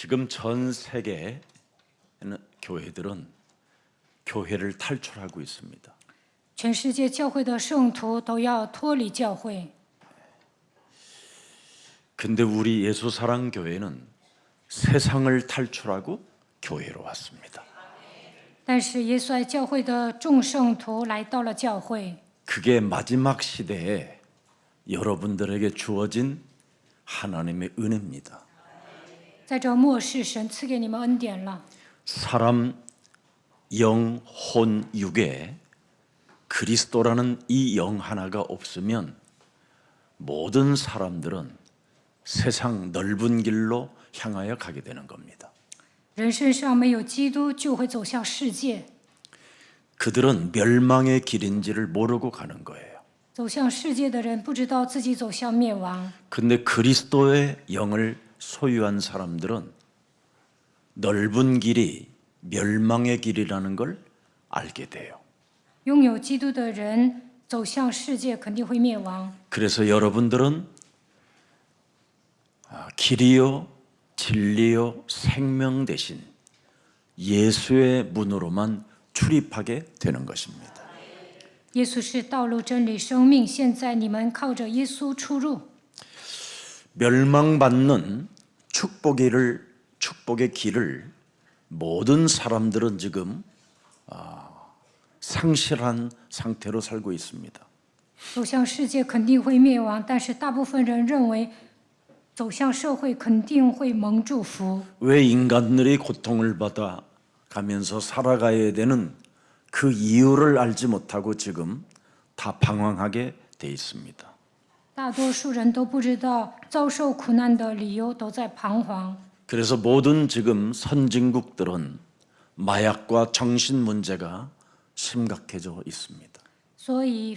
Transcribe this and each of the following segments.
지금 전 세계 교회들은 교회를 탈출하고 있습니다. 全世界教会的圣徒都要脱离教会， 근데 우리 예수사랑교회는 세상을 탈출하고 교회로 왔습니다. 但是耶稣爱教会的众圣徒来到了教会， 그게 마지막 시대에 여러분들에게 주어진 하나님의 은혜입니다. 在这末世，神赐给你们恩典了。 사람 영, 혼, 육에 그리스도라는 이 영 하나가 없으면 모든 사람들은 세상 넓은 길로 향하여 가게 되는 겁니다. 人身上没有基督，就会走向世界。 그들은 멸망의 길인지를 모르고 가는 거예요. 走向世界的人不知道自己走向灭亡， 근데 그리스도의 영을 소유한 사람들은 넓은 길이 멸망의 길이라는 걸 알게 돼요. 拥有基督的人走向世界肯定会灭亡。 그래서 여러분들은 길이요, 진리요, 생명 대신 예수의 문으로만 출입하게 되는 것입니다. 耶稣是道路、真理、生命。现在你们靠着耶稣出入。 멸망받는 축복의 길을 모든 사람들은 지금 상실한 상태로 살고 있습니다. 走向世界肯定会灭亡，但是大部分人认为走向社会肯定会蒙祝福。 왜 인간들이 고통을 받아 가면서 살아가야 되는 그 이유를 알지 못하고 지금 다 방황하게 돼 있습니다. 大多数人都不知道遭受苦难的理由，都在彷徨。 그래서 모든 지금 선진국들은 마약과 정신 문제가 심각해져 있습니다. 所以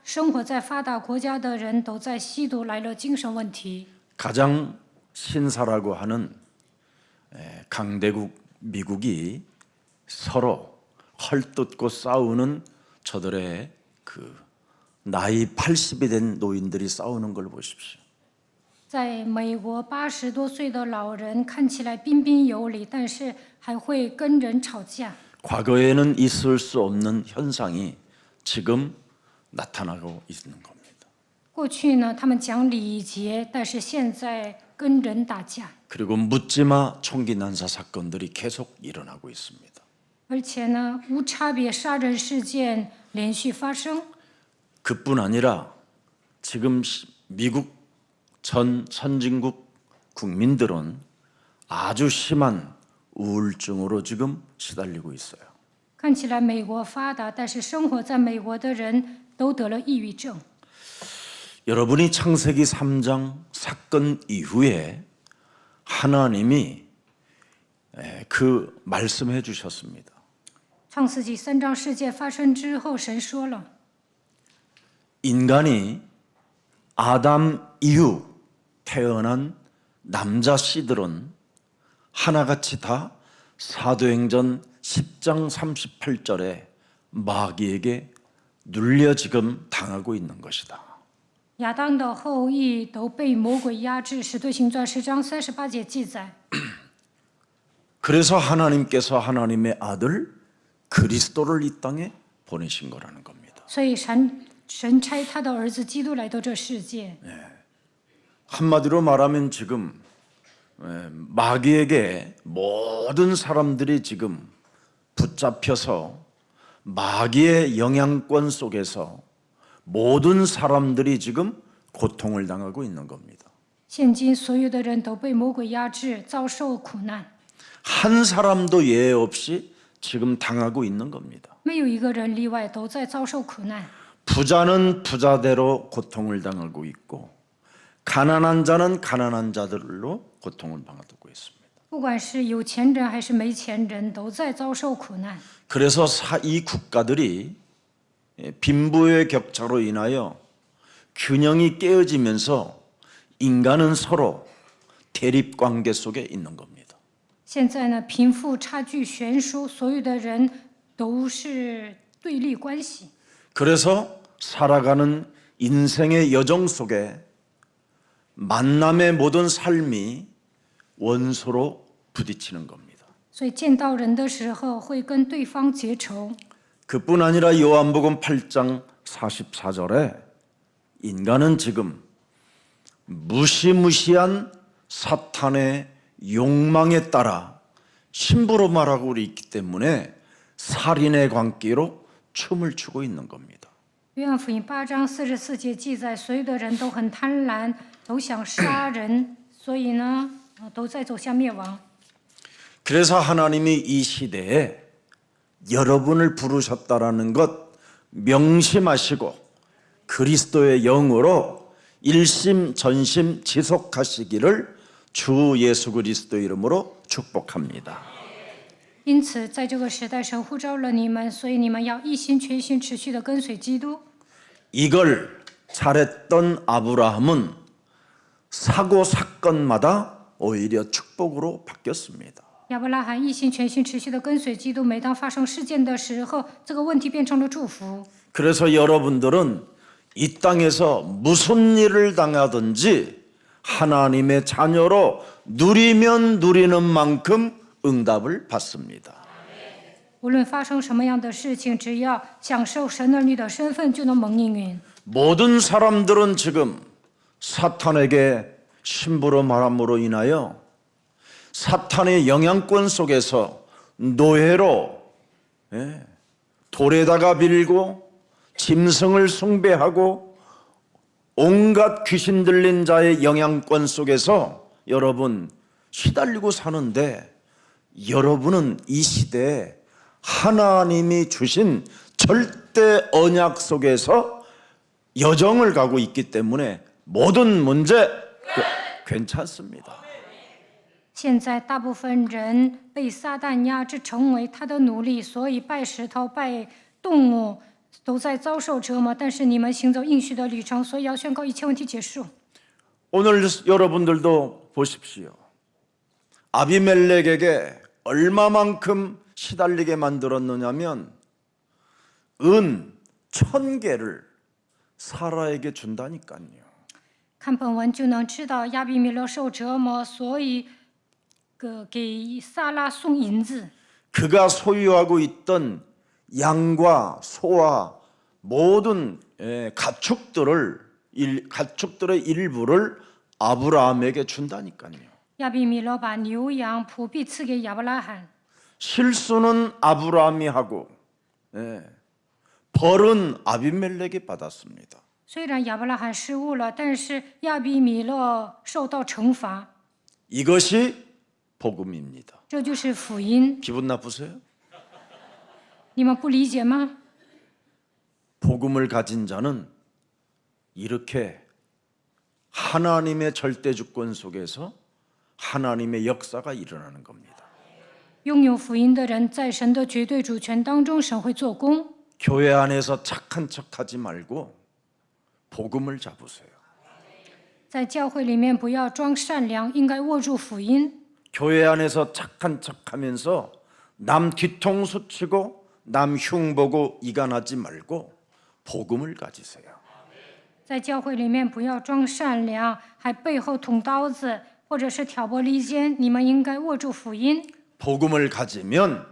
生活在发达国家的人都在吸毒，来了精神问题。 가장 신사라고 하는 강대국 미국이 서로 헐뜯고 싸우는 저들의 그 나이 80이 된 노인들이 싸우는 걸 보십시오. 在美国，80多岁的老人看起来彬彬有礼，但是还会跟人吵架。 과거에는 있을 수 없는 현상이 지금 나타나고 있는 겁니다. 过去呢，他们讲礼节，但是现在跟人打架。 그리고 묻지마 총기 난사 사건들이 계속 일어나고 있습니다. 而且呢，无差别杀人事件连续发生。 그뿐 아니라 지금 미국 전 선진국 국민들은 아주 심한 우울증으로 지금 시달리고 있어요. 看起来美国发达，但是生活在美国的人都得了抑郁症。 여러분이 창세기 3장 사건 이후에 하나님이 그 말씀해 주셨습니다. 创世纪3章事件发生之后，神说了， 인간이 아담 이후 태어난 남자 씨들은 하나같이 다 사도행전 10장 38절에 마귀에게 눌려 지금 당하고 있는 것이다. 亚当的后裔都被魔鬼压制，使徒行传10章38节记载。 그래서 하나님께서 하나님의 아들 그리스도를 이 땅에 보내신 거라는 겁니다. 所以神差他的儿子基督来到这世界。 한마디로 말하면 지금 마귀에게 모든 사람들이 지금 붙잡혀서 마귀의 영향권 속에서 모든 사람들이 지금 고통을 당하고 있는 겁니다. 现今所有的人都被魔鬼压制，遭受苦难， 한 사람도 예외 없이 지금 당하고 있는 겁니다. 没有一个人例外，都在遭受苦难。 부자는 부자대로 고통을 당하고 있고 가난한 자는 가난한 자들로 고통을 당하고 있습니다. 不管是有钱人还是没钱人，都在遭受苦难。 그래서 이 국가들이 빈부의 격차로 인하여 균형이 깨어지면서 인간은 서로 대립 관계 속에 있는 겁니다. 现在呢，贫富差距悬殊，所有的人都是对立关系。 그래서 살아가는 인생의 여정 속에 만남의 모든 삶이 원수로 부딪히는 겁니다. 所以见到人的时候会跟对方结仇。 그뿐 아니라 요한복음 8장 44절에 인간은 지금 무시무시한 사탄의 욕망에 따라 심부름하라고 있기 때문에 살인의 광기로 춤을 추고 있는 겁니다. 约翰福音8章44节记载，所有的人都很贪婪，都想杀人，所以呢，都在走向灭亡。 그래서 하나님이 이 시대에 여러분을 부르셨다라는 것 명심하시고 그리스도의 영으로 일심 전심 지속하시기를 주 예수 그리스도 이름으로 축복합니다. 因此，在这个时代，神呼召了你们，所以你们要一心全心持续的跟随基督。 이걸 잘했던 아브라함은 사고 사건마다 오히려 축복으로 바뀌었습니다. 亚伯拉罕一心全心持续的跟随基督，每当发生事件的时候，这个问题变成了祝福。 그래서 여러분들은 이 땅에서 무슨 일을 당하든지 하나님의 자녀로 누리면 누리는 만큼 응답을 받습니다. 无论发生什么样的事情，只要享受神儿女的身份，就能蒙应允。 모든 사람들은 지금 사탄에게 심부름함으로 인하여 사탄의 영향권 속에서 노예로 돌에다가 빌고 짐승을 숭배하고 온갖 귀신 들린 자의 영향권 속에서 여러분 시달리고 사는데 여러분은 이 시대에 하나님이 주신 절대 언약 속에서 여정을 가고 있기 때문에 모든 문제 괜찮습니다. 现在大部分人被撒旦压制，成为他的奴隶，所以拜石头、拜动物都在遭受折磨。但是你们行走应许的旅程，所以要宣告一切问题结束。 오늘 여러분들도 보십시오. 아비멜렉에게 얼마만큼 시달리게 만들었느냐면 은 1000개를 사라에게 준다니까요. 看本文就能知道亚比米勒受折磨，所以给撒拉送银子。 그가 소유하고 있던 양과 소와 모든 가축들의 일부를 아브라함에게 준다니까요. 亚比米勒把牛羊仆婢赐给亚伯拉罕， 실수는 아브라함이 하고 벌은 아비멜렉이 받았습니다. 虽然亚伯拉罕失误了，但是亚比米勒受到惩罚， 이것이 복음입니다. 这就是福音。 기분 나쁘세요? 你们不理解吗？ 복음을 가진 자는 이렇게 하나님의 절대 주권 속에서 하나님의 역사가 일어나는 겁니다. 拥有福音的人，在神的绝对主权当中，神会做工。 교회 안에서 착한 척하지 말고 복음을 잡으세요. 在教会里面不要装善良，应该握住福音。 교회 안에서 착한 척하면서 남 뒤통수 치고 남 흉보고 이간하지 말고 복음을 가지세요. 在教会里面不要装善良，还背后捅刀子，或者是挑拨离间。你们应该握住福音。 복음을 가지면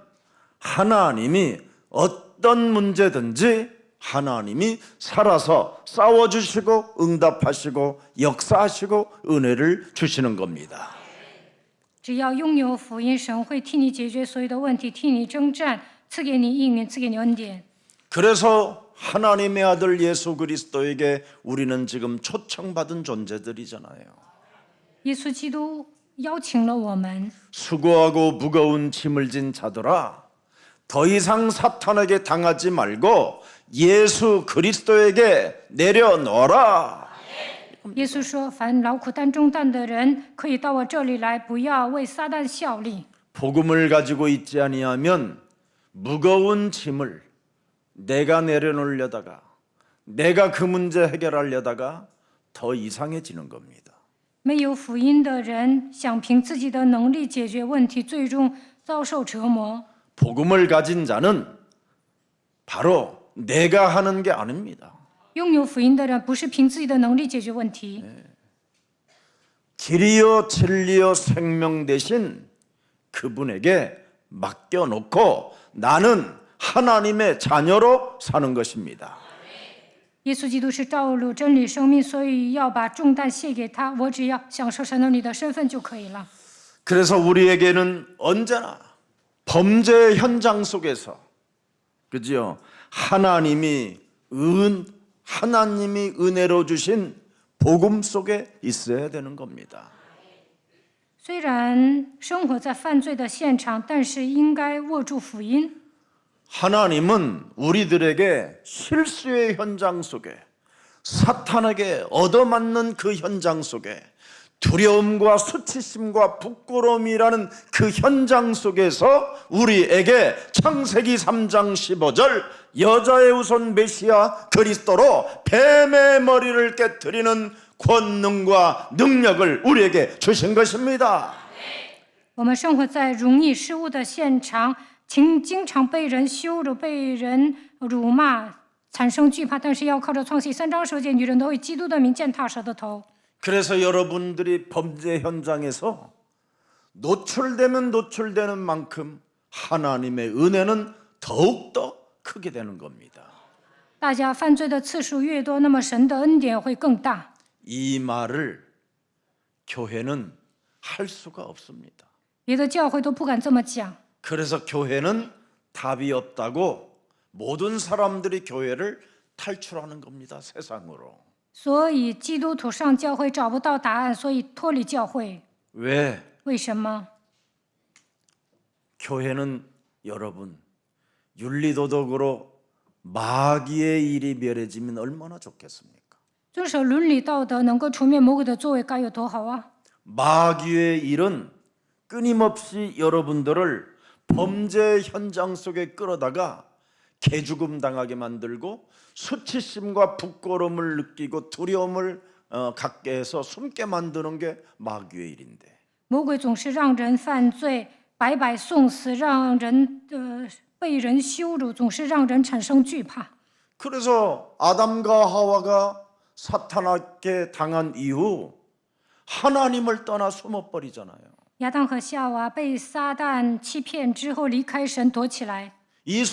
하나님이 어떤 문제든지 하나님이 살아서 싸워주시고 응답하시고 역사하시고 은혜를 주시는 겁니다. 只要拥有福音，神会替你解决所有的问题，替你征战，赐给你应允，赐给你恩典。 그래서 하나님의 아들 예수 그리스도에게 우리는 지금 초청받은 존재들이잖아요. 耶稣基督邀请了我们， 수고하고 무거운 짐을 진 자들아, 더 이상 사탄에게 당하지 말고 예수 그리스도에게 내려놓아라. 耶稣说：“凡劳苦担重担的人，可以到我这里来，不要为撒旦效力。 복음을 가지고 있지 아니하면 무거운 짐을 내가 내려놓으려다가 내가 그 문제 해결하려다가 더 이상해지는 겁니다. 没有福音的人，想凭自己的能力解决问题，最终遭受折磨。 복음을 가진 자는 바로 내가 하는 게 아닙니다. 拥有福音的人，不是凭自己的能力解决问题， 길이요 진리요 생명 대신 그분에게 맡겨놓고 나는 하나님의 자녀로 사는 것입니다. 耶稣基督是道路、真理、生命，所以要把重担卸给他。我只要享受神儿女的身份就可以了。 그래서 우리에게는 언제나 범죄 현장 속에서 그죠? 하나님이 은혜로 주신 복음 속에 있어야 되는 겁니다. 虽然生活在犯罪的现场，但是应该握住福音。 하나님은 우리들에게 실수의 현장 속에 사탄에게 얻어맞는 그 현장 속에 두려움과 수치심과 부끄러움이라는 그 현장 속에서 우리에게 창세기 3장 15절 여자의 후손 메시아 그리스도로 뱀의 머리를 깨트리는 권능과 능력을 우리에게 주신 것입니다. 我们生活在容易失误的现场，经常被人羞辱、被人辱骂，产生惧怕。但是要靠着创世3章10节，女人都以基督的名践踏蛇的头。 그래서 여러분들이 범죄 현장에서 노출되면 노출되는 만큼 하나님의 은혜는 더욱더 크게 되는 겁니다. 大家犯罪的次数越多，那么神的恩典会更大。 이 말을 교회는 할 수가 없습니다. 别的教会都不敢这么讲， 그래서 교회는 답이 없다고 모든 사람들이 교회를 탈출하는 겁니다. 세상으로. 所以基督徒上教会找不到答案，所以脱离教会。 왜? 为什么？ 교회는 여러분 윤리도덕으로 마귀의 일이 멸해지면 얼마나 좋겠습니까? 遵守伦理道德，能够除灭魔鬼的作为，该有多好啊！ 마귀의 일은 끊임없이 여러분들을 범죄 현장 속에 끌어다가 개죽음 당하게 만들고 수치심과 부끄러움을 느끼고 두려움을 갖게 해서 숨게 만드는 게 마귀의 일인데 魔鬼总是让人犯罪，白白送死，让人被人羞辱，总是让人产生惧怕。 그래서 아담과 하와가 사탄에게 당한 이후 하나님을 떠나 숨어버리잖아요. 亚当和夏娃被撒旦欺骗之后，离开神躲起来。 이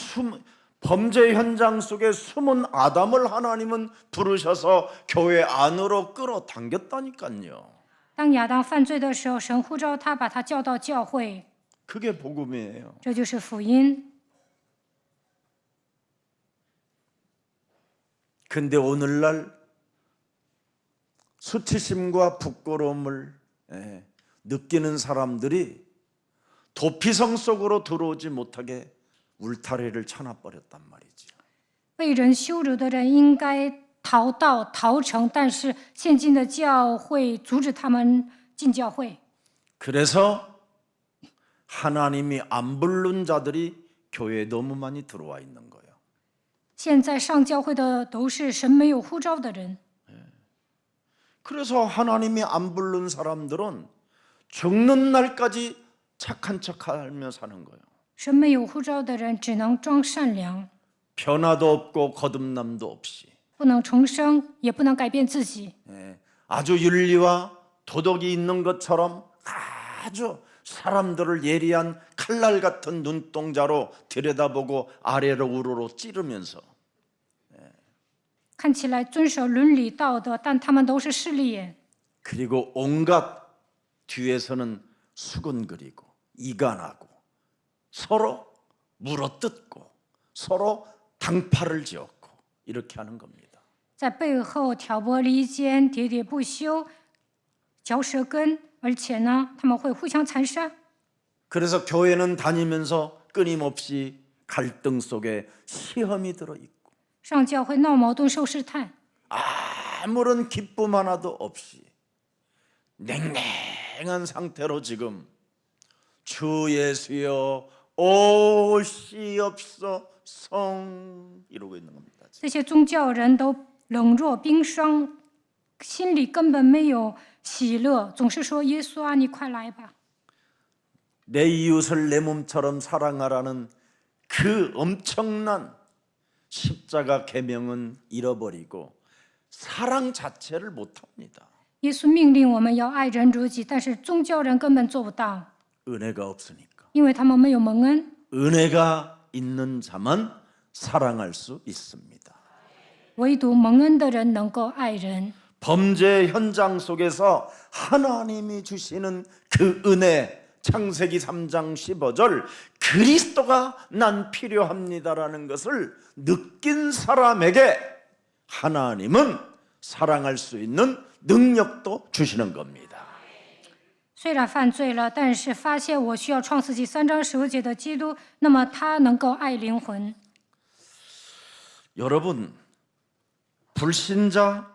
범죄 현장 속에 숨은 아담을 하나님은 부르셔서 교회 안으로 끌어당겼다니까요. 当亚当犯罪的时候，神呼召他，把他叫到教会， 그게 복음이에요. 这就是福音。 근데 오늘날 수치심과 부끄러움을 느끼는 사람들이 도피성 속으로 들어오지 못하게 울타리를 쳐놔버렸단 말이죠. 被人羞辱的人应该逃城，但是现今的教会阻止他们进教会。 그래서 하나님이 안 부른 자들이 교회에 너무 많이 들어와 있는 거예요. 现在上教会的都是神没有呼召的人， 그래서 하나님이 안 부른 사람들은 죽는 날까지 착한 척하며 사는 거예요. 神没有呼召的人只能装善良， 변화도 없고 거듭남도 없이 不能重生，也不能改变自己。 아주 윤리와 도덕이 있는 것처럼 아주 사람들을 예리한 칼날 같은 눈동자로 들여다보고 아래로 우러러 찌르면서 看起来遵守伦理道德，但他们都是势利眼， 그리고 온갖 뒤에서는 수근거리고 이간하고 서로 물어뜯고 서로 당파를 지었고 이렇게 하는 겁니다. 在背后挑拨离间、喋喋不休、嚼舌根，而且呢，他们会互相残杀。 그래서 교회는 다니면서 끊임없이 갈등 속에 시험이 들어있고 上教会闹矛盾、受试探， 아무런 기쁨 하나도 없이 냉랭한 상태로 지금 주 예수여 오시옵소서 이러고 있는 겁니다. 这些宗教人都冷若冰霜，心里根本没有喜乐，总是说：“耶稣啊，你快来吧！” 내 이웃을 내 몸처럼 사랑하라는 그 엄청난 십자가 계명은 잃어버리고 사랑 자체를 못합니다. 耶稣命令我们要爱人如己，但是宗教人根本做不到， 은혜가 없으니까. 因为他们没有蒙恩。 은혜가 있는 자만 사랑할 수 있습니다. 唯独蒙恩的人能够爱人。 범죄 현장 속에서 하나님이 주시는 그 은혜, 창세기 3장 15절 그리스도가 난 필요합니다라는 것을 느낀 사람에게 하나님은 사랑할 수 있는 능력도 주시는 겁니다. 虽然犯罪了，但是发现我需要创世纪3章15节的基督，那么他能够爱灵魂。 여러분, 불신자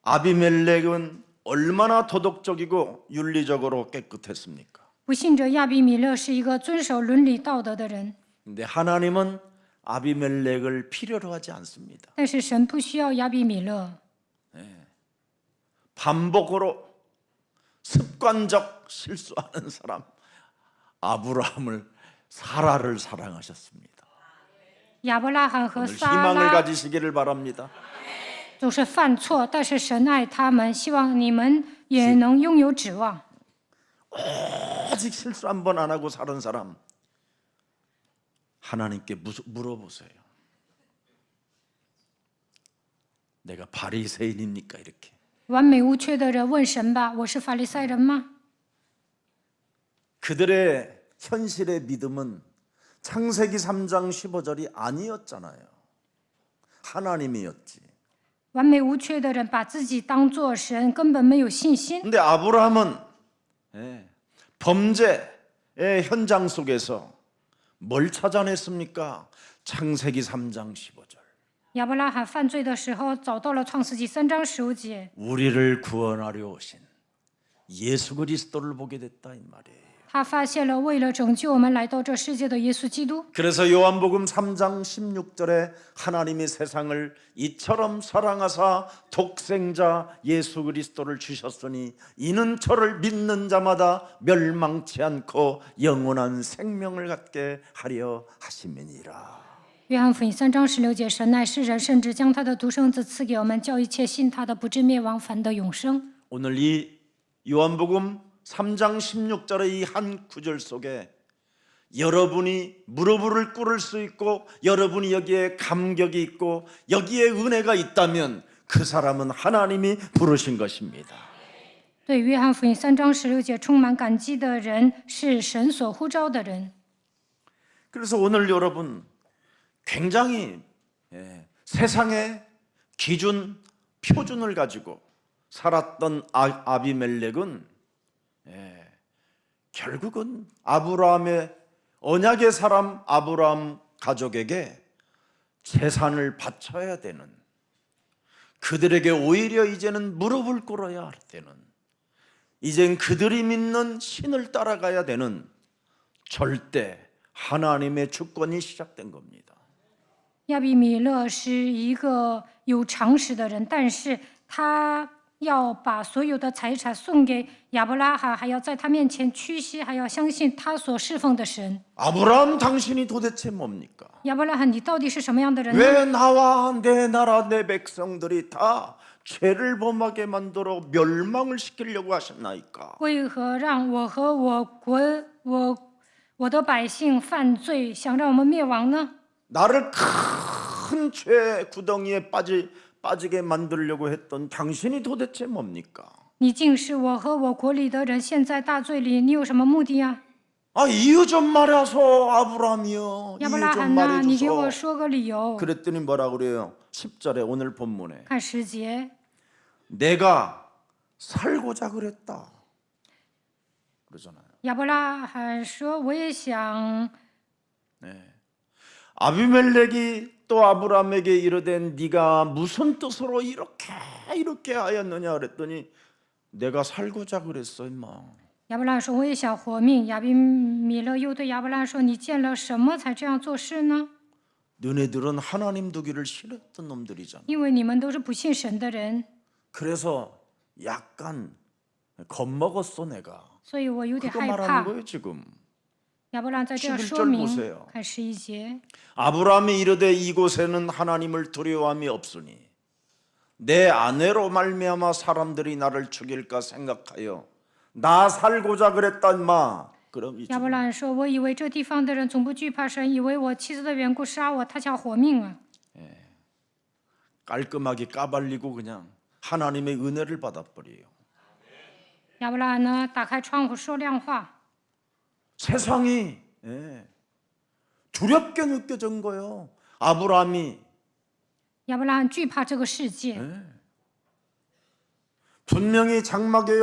아비멜렉은 얼마나 도덕적이고 윤리적으로 깨끗했습니까? 不信者亚比米勒是一个遵守伦理道德的人， 근데 하나님은 아비멜렉을 필요로 하지 않습니다. 但是神不需要亚比米勒。 반복으로 습관적 실수하는 사람 아브라함을 사라를 사랑하셨습니다. 亚伯拉罕和 오늘 撒 희망을 拉 가지시기를 바랍니다. 总是犯错，但是神爱他们，希望你们也能拥有指望。 아직 실수 한 번 안 하고 사는 사람 하나님께 물어보세요. 내가 바리새인입니까? 이렇게. 完美无缺的人问神吧：“我是法利赛人吗？” 그들의 현실의 믿음은 창세기 3장 15절이 아니었잖아요. 하나님이었지. 完美无缺的人把自己当作神，根本没有信心。 근데 아브라함은 범죄의 현장 속에서 뭘 찾아냈습니까? 창세기 3장 15절. 亚伯拉罕犯罪的时候，找到了创世纪3章15节， 우리를 구원하려 오신 예수 그리스도를 보게 됐다 이 말이에요. 他发现了为了拯救我们来到这世界的耶稣基督。 그래서 요한복음 3장 16절에 하나님이 세상을 이처럼 사랑하사 독생자 예수 그리스도를 주셨으니 이는 저를 믿는 자마다 멸망치 않고 영원한 생명을 갖게 하려 하심이니라. 约翰福音3章16节，神爱世人，甚至将他的独生子赐给我们，叫一切信他的不至灭亡，反得永生。 오늘 이 요한복음 3장 16절의 이 한 구절 속에 여러분이 무릎을 꿇을 수 있고 여러분이 여기에 감격이 있고 여기에 은혜가 있다면 그 사람은 하나님이 부르신 것입니다. 对约翰福音3章16节充满感激的人，是神所呼召的人。 그래서 오늘 여러분 굉장히 세상의 기준, 표준을 가지고 살았던 아비멜렉은 결국은 아브라함의 언약의 사람 아브라함 가족에게 재산을 바쳐야 되는, 그들에게 오히려 이제는 무릎을 꿇어야 할 때는, 이젠 그들이 믿는 신을 따라가야 되는 절대 하나님의 주권이 시작된 겁니다. 亚比米勒是一个有常识的人，但是他要把所有的财产送给亚伯拉罕，还要在他面前屈膝，还要相信他所侍奉的神。 아브라함 당신이 도대체 뭡니까? 亚伯拉罕，你到底是什么样的人呢？ 왜 나와 내 나라 내 백성들이 다 죄를 범하게 만들어 멸망을 시키려고 하셨나이까? 为何让我和我的百姓犯罪，想让我们灭亡呢？ 나를 큰 죄 구덩이에 빠지게 만들려고 했던 당신이 도대체 뭡니까? 你竟是我和我国里的人陷在大罪里，你有什么目的呀？ 아, 이유 좀 말해서 아브라함이요. 亚伯 이유 拉 좀 罕呐，你给我 말해줘서. 说个理由。 그랬더니 뭐라 그래요? 10절에 오늘 본문에 看10节， 내가 살고자 그랬다 그러잖아요. 亚伯拉罕说：“我也想。” 아비멜렉이 또 아브라함에게 이르되 네가 무슨 뜻으로 이렇게 하였느냐 그랬더니 내가 살고자 그랬어 임마. 亚伯拉罕说：“我也想活命。”亚比米勒又对亚伯拉罕说：“你见了什么才这样做事呢？ 너네들은 하나님 두기를 싫어했던 놈들이잖아. 因为你们都是不信神的人， 그래서 약간 겁먹었어 내가. 所以我有点 그거 害 말하는 怕。” 거예요 지금. 亚伯拉罕在这样 11说 절 明 보세요 ，看11节。 아브라함이 이르되 이곳에는 하나님을 두려워함이 없으니 내 아내로 말미암아 사람들이 나를 죽일까 생각하여 나 살고자 그랬다 임마. 그럼 이 亚伯拉罕说：“我以为这地方的人总不惧怕神，以为我妻子的缘故杀我，他想活命啊！” 깔끔하게 까발리고 그냥 하나님의 은혜를 받아버려요. 亚伯拉罕呢，打开窗户说亮话， 세상이 두렵게 느껴진 거예요. 아브라함이 亚伯拉罕惧怕这个世界。 분명히 장막에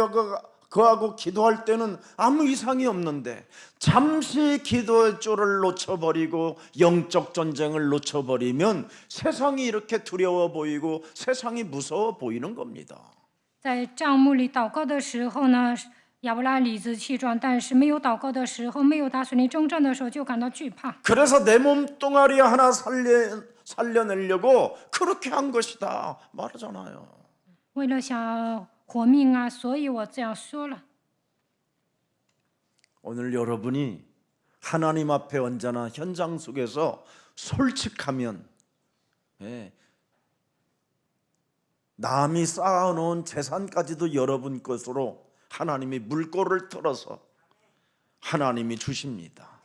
거하고 기도할 때는 아무 이상이 없는데 잠시 기도의 줄을 놓쳐버리고 영적 전쟁을 놓쳐버리면 세상이 이렇게 두려워 보이고 세상이 무서워 보이는 겁니다. 在帐幕里祷告的时候呢，亚伯拉罕理直气壮；但是没有祷告的时候，没有打属灵征战的时候，就感到惧怕。 그래서 내 몸뚱아리 하나 살려내려고 그렇게 한 것이다 말하잖아요. 为了想活命啊，所以我这样说了。 오늘 여러분이 하나님 앞에 언제나 현장 속에서 솔직하면 남이 쌓아놓은 재산까지도 여러분 것으로 하나님이 물꼬를 틀어서 하나님이 주십니다.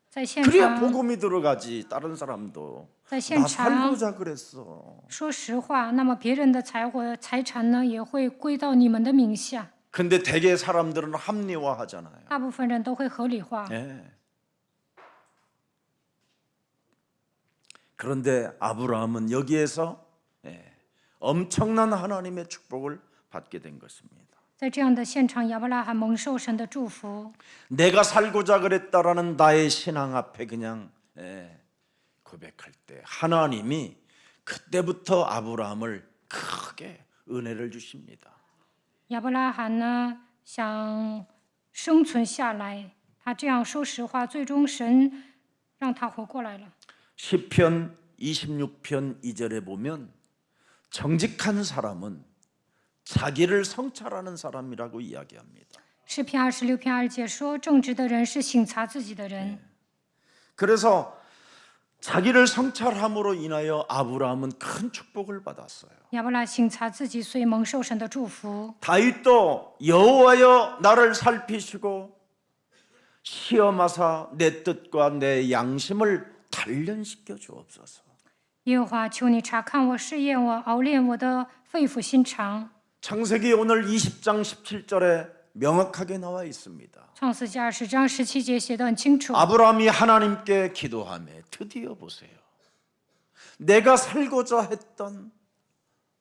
在现 그래야 场， 복음이 들어가지. 다른 사람도 在现 나 场 살고자 그랬어. 说实话，那么别人的财产呢，也会归到你们的名下。 근데 대개 사람들은 합리화하잖아요. 大部分人都会合理化。 그런데 아브라함은 여기에서 엄청난 하나님의 축복을 받게 된 것입니다. 在这样的现场，亚伯拉罕蒙受神的祝福。 내가 살고자 그랬다라는 나의 신앙 앞에 그냥 고백할 때 하나님이 그때부터 아브라함을 크게 은혜를 주십니다. 亚伯拉罕呢，想生存下来，他这样说实话，最终神让他活过来了。 시편 26편 2절에 보면 정직한 사람은 자기를 성찰하는 사람이라고 이야기합니다. 诗篇26篇2节说，正直的人是省察自己的人。 그래서 자기를 성찰함으로 인하여 아브라함은 큰 축복을 받았어요. 亚伯拉省察自己，所以蒙受神的祝福。 다윗도 여호와여 나를 살피시고 시험하사 내 뜻과 내 양심을 단련시켜 주옵소서. 耶和华，求你查看我，试验我，熬炼我的肺腑心肠。 창세기 오늘 20장 17절에 명확하게 나와 있습니다. 创世纪20章17节写得很清楚。 아브라함이 하나님께 기도하며 드디어 보세요. 내가 살고자 했던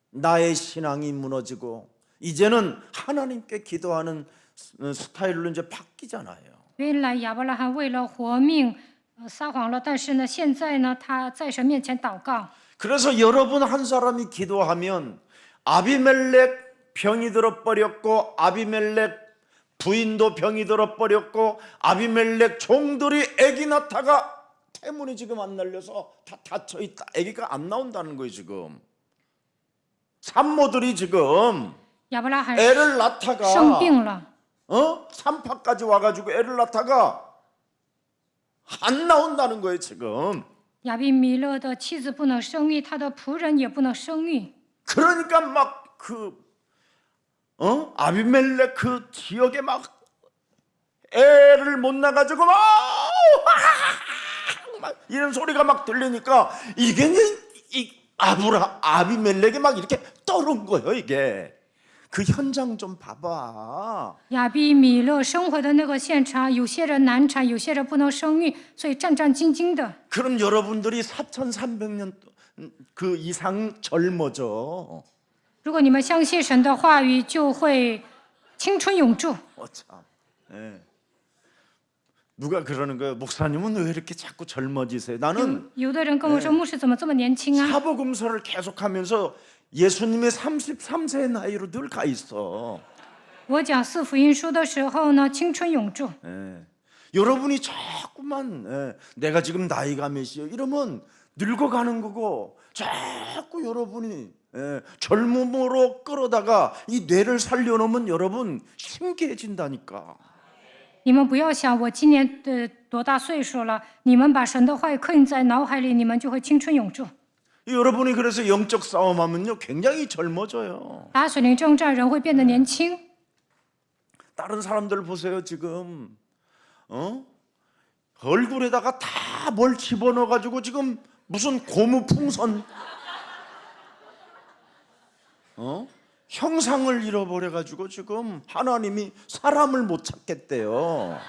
나의 신앙이 무너지고 이제는 하나님께 기도하는 스타일로 이제 바뀌잖아요. 原来亚伯拉罕为了活命，撒谎了，但是呢，现在呢，他在神面前祷告。 그래서 여러분 한 사람이 기도하면 아비멜렉 병이 들어버렸고 아비멜렉 부인도 병이 들어버렸고 아비멜렉 종들이 아기 낳다가 태문이 지금 안 날려서 다 닫혀있다. 아기가 안 나온다는 거예요 지금. 산모들이 지금 亚伯拉罕 애를 낳다가 生病了， 산파까지 와가지고 애를 낳다가 안 나온다는 거예요 지금. 亚比米勒的妻子不能生育，他的仆人也不能生育。 그러니까 막 아비멜렉 그 지역에 막 애를 못 낳아가지고 막 이런 소리가 막 들리니까 이게 이 아비멜렉이 막 이렇게 떠오른 거예요 이게. 그 현장 좀 봐봐. 亚比米勒生活的那个现场，有些人难产，有些人不能生育，所以战战兢兢的。 그럼 여러분들이 4,300년 그 이상 젊어져. 如果你们相信神的话语，就会青春永驻。 참. 누가 그러는 거예요? 목사님은 왜 이렇게 자꾸 젊어지세요? 나는 有的人跟我说，牧师怎么这么年轻啊？ 사복음서를 계속하면서 예수님의 33세의 나이로 늘 가 있어. 我讲四福音书的时候呢，青春永驻。 여러분이 자꾸만 내가 지금 나이가 몇이요? 이러면 늙어가는 거고 자꾸 여러분이 젊음으로 끌어다가 이 뇌를 살려놓으면 여러분 신기해진다니까. 你们不要想我今年多大岁数了，你们把神的话语刻印在脑海里，你们就会青春永驻。 여러분이 그래서 영적 싸움하면요 굉장히 젊어져요. 打水灵征战，人会变得年轻。 다른 사람들 보세요. 지금 얼굴에다가 다 뭘 집어넣어 가지고 지금 무슨 고무풍선 형상을 잃어버려 가지고 지금 하나님이 사람을 못 찾겠대요.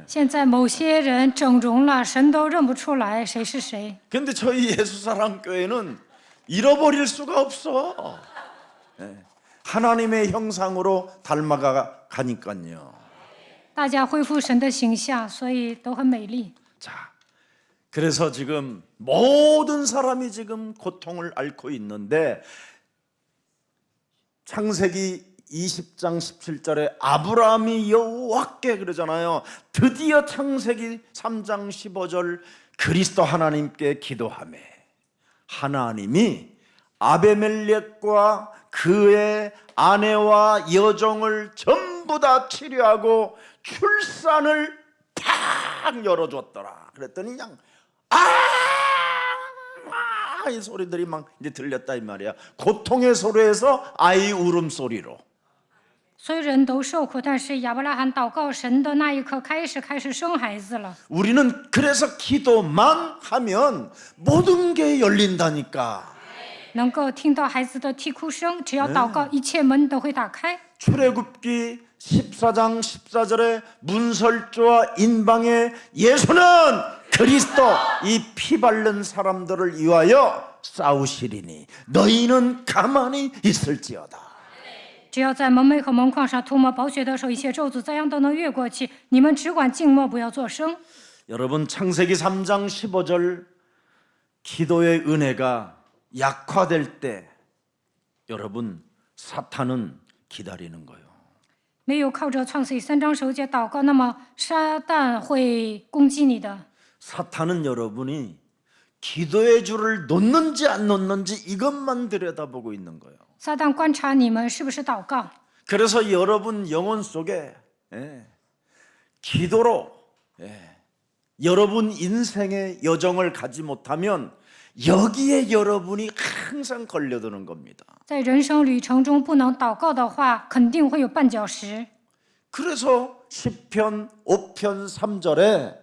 现在某些人整容了，神都认不出来谁是谁。 근데 저희 예수사랑교회는 잃어버릴 수가 없어. 하나님의 형상으로 닮아가 가니까요. 大家恢复神的形象，所以都很美丽。 자, 그래서 지금 모든 사람이 지금 고통을 앓고 있는데 창세기 20장 17절에 아브라함이 여호와께 그러잖아요. 드디어 창세기 3장 15절 그리스도 하나님께 기도하며 하나님이 아베멜렉과 그의 아내와 여종을 전부 다 치료하고 출산을 팍 열어줬더라. 그랬더니 그냥 이 소리들이 막 이제 들렸다 이 말이야. 고통의 소리에서 아이 울음소리로. 所有人都受苦，但是亚伯拉罕祷告神的那一刻开始生孩子了。 우리는 그래서 기도만 하면 모든 게 열린다니까. 能够听到孩子的啼哭声，只要祷告，一切门都会打开。 출애굽기 14장 14절에 문설주와 인방의 예수는 그리스도 이 피 바른 사람들을 위하여 싸우시리니 너희는 가만히 있을지어다. 只要在门楣和门框上涂抹宝血的时候，一切咒诅灾殃都能越过去。你们只管静默，不要作声。 여러분 창세기 3장 15절 기도의 은혜가 약화될 때 여러분 사탄은 기다리는 거예요. 没有靠着创世记3章10节祷告，那么撒旦会攻击你的。 사탄은 여러분이 기도의 줄을 놓는지 안 놓는지 이것만 들여다보고 있는 거예요. 撒旦观察你们是不是祷告， 그래서 여러분 영혼 속에 기도로 여러분 인생의 여정을 가지 못하면 여기에 여러분이 항상 걸려드는 겁니다. 在人生旅程中不能祷告的话，肯定会有绊脚石。 그래서 시편 5편 3절에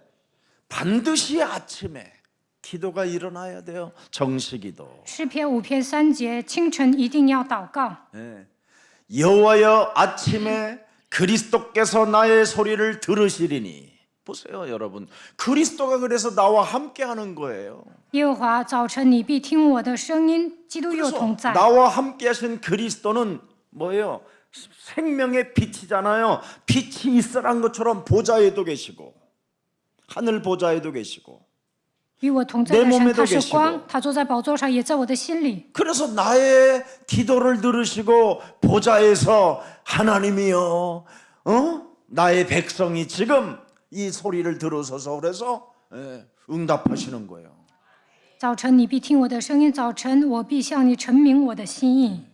반드시 아침에 기도가 일어나야 돼요. 정시기도. 诗篇5篇3节，清晨一定要祷告。 여호와여 아침에 그리스도께서 나의 소리를 들으시리니. 보세요 여러분, 그리스도가 그래서 나와 함께하는 거예요. 耶和华，早晨你必听我的声音，基督又 그래서 同在。 나와 함께하신 그리스도는 뭐예요? 생명의 빛이잖아요. 빛이 있으란 것처럼 보좌에도 계시고 하늘 보좌에도 계시고 与我同在的 내 神， 몸에도 他是 계시고 光，他坐在宝座上，也在我的心里。 그래서 나의 기도를 들으시고 보좌에서 하나님이여 나의 백성이 지금 이 소리를 들으셔서 그래서 응답하시는 거예요. 早晨你必听我的声音，早晨我必向你陈明我的心意。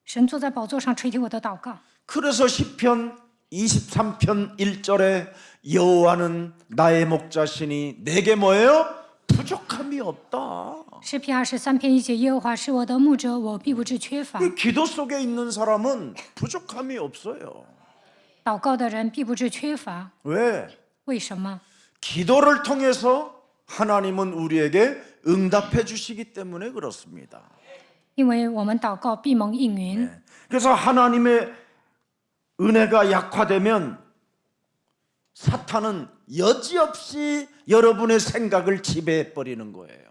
神坐在宝座上垂听我的祷告。 그래서 시편 23편 1절에 여호와는 나의 목자시니 내게 뭐예요? 부족함이 없다. 诗篇23篇1节，耶和华是我的牧者，我必不致缺乏。 이 기도 속에 있는 사람은 부족함이 없어요. 祷告的人必不致缺乏。 왜? 为什么？ 기도를 통해서 하나님은 우리에게 응답해 주시기 때문에 그렇습니다. 因为我们祷告必蒙应允。 그래서 하나님의 은혜가 약화되면 사탄은 여지없이 여러분의 생각을 지배해 버리는 거예요.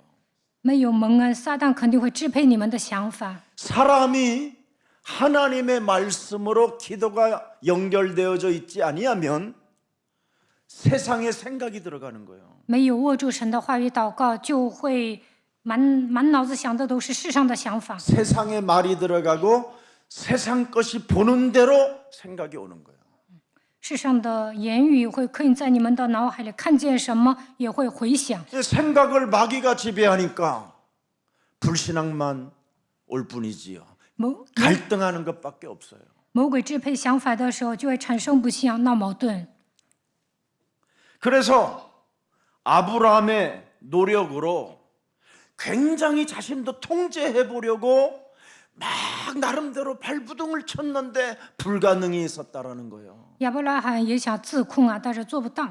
没有蒙恩，撒旦肯定会支配你们的想法。 사람이 하나님의 말씀으로 기도가 연결되어져 있지 아니하면 세상의 생각이 들어가는 거예요. 没有握住神的话语祷告，就会满脑子想的都是世上的想法。 세상의 말이 들어가고 세상 것이 보는 대로 생각이 오는 거예요. 世上的言语会刻印在你们的脑海里，看见什么也会回想。 생각을 마귀가 지배하니까 불신앙만 올 뿐이지요. 갈등하는 것밖에 없어요. 魔鬼支配想法的时候，就会产生不信，闹矛盾。 그래서 아브라함의 노력으로 굉장히 자신도 통제해 보려고 막 나름대로 발부둥을 쳤는데 불가능이 있었다라는 거예요. 亚伯拉罕也想自控啊，但是做不到。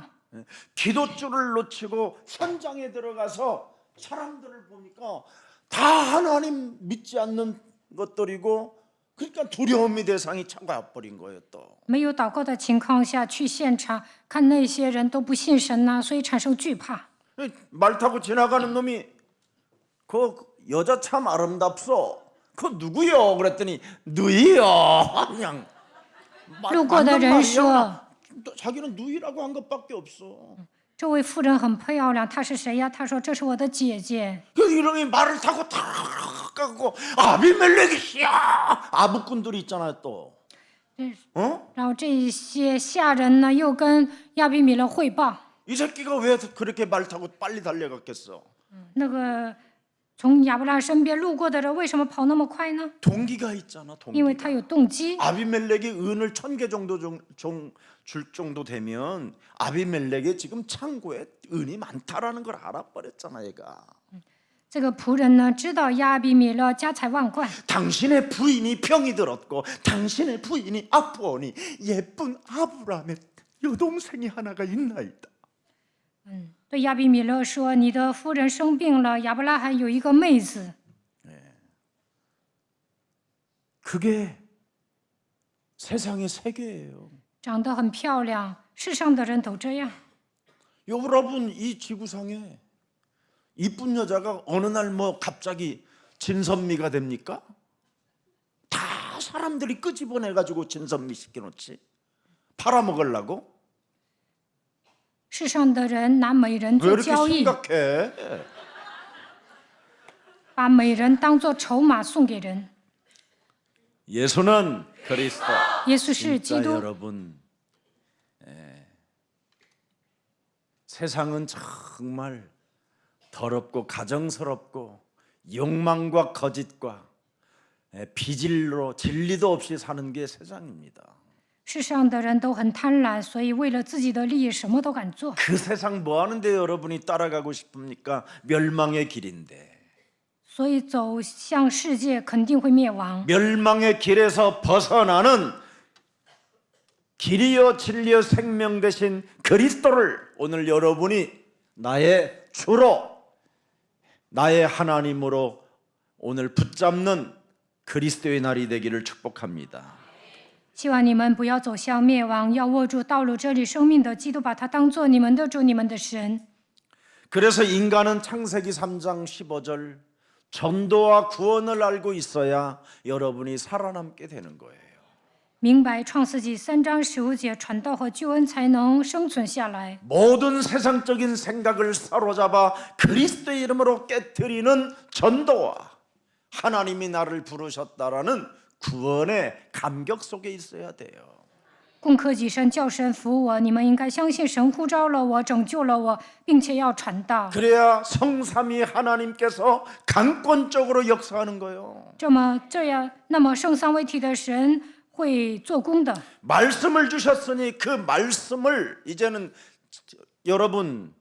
기도줄을 놓치고 현장에 들어가서 사람들을 보니까 다 하나님 믿지 않는 것들이고, 그러니까 두려움의 대상이 차가버린 거예요. 또 没有祷告的情况下去现场看那些人都不信神呐、所以产生惧怕。 말 타고 지나가는 놈이 그 여자 참 아름답소. 그 누구요? 그랬더니 누이요. 그냥 路过的人说 자기는 누이라고 한 것밖에 없어. 这位妇人很漂亮，她是谁呀？她说这是我的姐姐。 그 이놈이 말을 타고 탁 가고 아비멜렉이야. 아부꾼들이 있잖아요 또. 然后这些下人呢又跟亚比米勒汇报， 이 새끼가 왜 그렇게 말 타고 빨리 달려갔겠어? 那个从亚伯拉罕身边路过的人为什么跑那么快呢？ 동기가 있잖아. 因为 동기. 他有动机。 아비멜렉이 은을 1000개 정도 줄 정도 되면 아비멜렉의 지금 창고에 은이 많다라는 걸 알아버렸잖아 얘가. 这个仆人呢知道亚比米勒家财万贯， 당신의 부인이 병이 들었고 당신의 부인이 아프오니 예쁜 아브라함의 여동생이 하나가 있나이다. 对亚比米勒说：“你的夫人生病了，亚伯拉罕有一个妹子。” 그게 세상의 세계예요. 长得很漂亮，世上的人都这样。 여러분, 이 지구상에 이쁜 여자가 어느 날 뭐 갑자기 진선미가 됩니까? 다 사람들이 끄집어내가지고 진선미 시켜놓지. 팔아먹으려고? 世上的人拿美人 왜 做 이렇게 交易， 심각해? 把美人当作筹码送给人。 예수는 그리스도. 耶稣是基 진짜 督。 여러분, 세상은 정말 더럽고 가정스럽고 욕망과 거짓과 비질로 진리도 없이 사는 게 세상입니다. 世上的人都很贪婪，所以为了自己的利益什么都敢做。 그 세상 뭐 하는데 여러분이 따라가고 싶습니까? 멸망의 길인데. 所以走向世界肯定会灭亡。 멸망의 길에서 벗어나는 길이요 진리요 생명 되신 그리스도를 오늘 여러분이 나의 주로 나의 하나님으로 오늘 붙잡는 그리스도의 날이 되기를 축복합니다. 希望你们不要走向灭亡，要握住道路这里生命的基督，把它当做你们的主、你们的神。 그래서 인간은 창세기 3장 15절 전도와 구원을 알고 있어야 여러분이 살아남게 되는 거예요. 明白创世纪3章15节，传道和救恩才能生存下来。 모든 세상적인 생각을 사로잡아 그리스도의 이름으로 깨뜨리는 전도와 하나님이 나를 부르셨다라는 구원의 감격 속에 있어야 돼요. 攻克己身，叫神服我。你们应该相信神呼召了我，拯救了我，并且要传道。 그래야 성삼위 하나님께서 강권적으로 역사하는 거예요. 那么圣三位一体的神会做工的。 말씀을 주셨으니 그 말씀을 이제는 여러분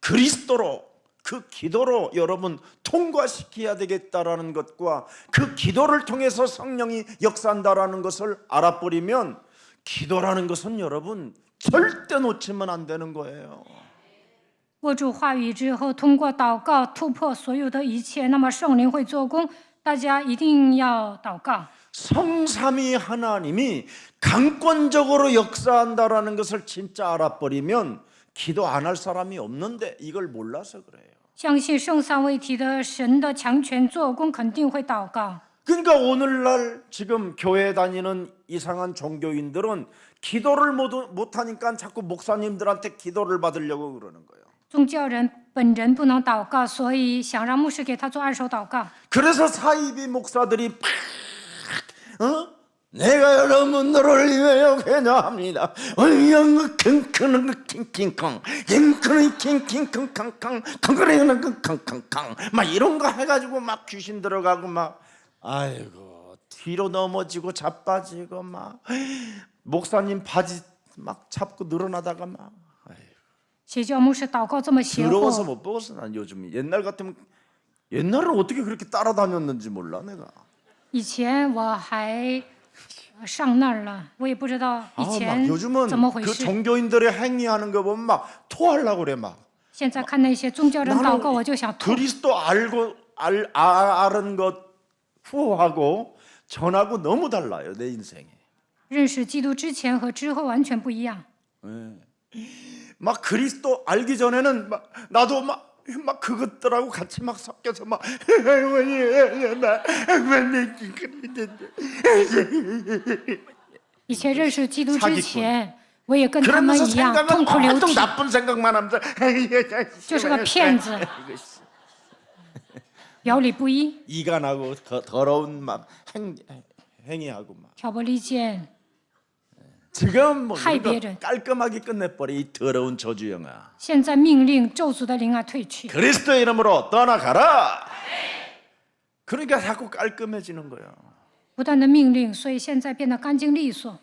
그리스도로 그 기도로 여러분 통과시켜야 되겠다라는 것과 그 기도를 통해서 성령이 역사한다라는 것을 알아버리면 기도라는 것은 여러분 절대 놓치면 안 되는 거예요. 握住话语之后，通过祷告突破所有的一切，那么圣灵会做工。大家一定要祷告。 성삼위 하나님이 강권적으로 역사한다라는 것을 진짜 알아버리면 기도 안 할 사람이 없는데 이걸 몰라서 그래요. 相信圣三位一体的神的强权做工，肯定会祷告。 그러니까 오늘날 지금 교회 다니는 이상한 종교인들은 기도를 못하니까 자꾸 목사님들한테 기도를 받으려고 그러는 거예요. 宗教人本人不能祷告，所以想让牧师给他做二手祷告。 그래서 사이비 목사들이 내가 여러분들을 위하여 회냐합니다. 얼렁 킁킁 킹킹콩 킹크는 킹킹콩캉캉 컹그레는 컹컹컹 막 이런 거 해가지고 막 귀신 들어가고 막 아이고 뒤로 넘어지고 자빠지고 막 목사님 바지 막 잡고 늘어나다가 막 邪教牧师祷告这么邪 더러워서 乎， 못 먹었어. 난 요즘 옛날 같으면 옛날은 어떻게 그렇게 따라다녔는지 몰라 내가. 以前我还上那儿了，我也不知道以 막 前 요즘은 怎么回 그 事。 종교인들의 행위하는 거 보면 막 토하려고 그래 막. 现在看那些宗教人祷告，我就想吐。 그리스도 아는 것 후하고 전하고 너무 달라요 내 인생이. 认识基督之前和之后完全不一样。 막 그리스도 알기 전에는 막 나도 막 그것들하고 같이 막 섞여서 막 할머니 以前认识基督之前，我也跟他们 그러면서 一样痛 생각은 哭流 온통 涕， 나쁜 생각만 하면서 就是个骗子，表里不一， 이간하고 더러운 막 행위하고 막 挑拨离间， 지금 뭐 하이 우리가 비엘은. 깔끔하게 끝내버려 이 더러운 저주영아. 现在命令咒诅的灵啊退去， 그리스도의 이름으로 떠나가라. 그러니까 자꾸 깔끔해지는 거예요. 不断的命令，所以现在变得干净利索。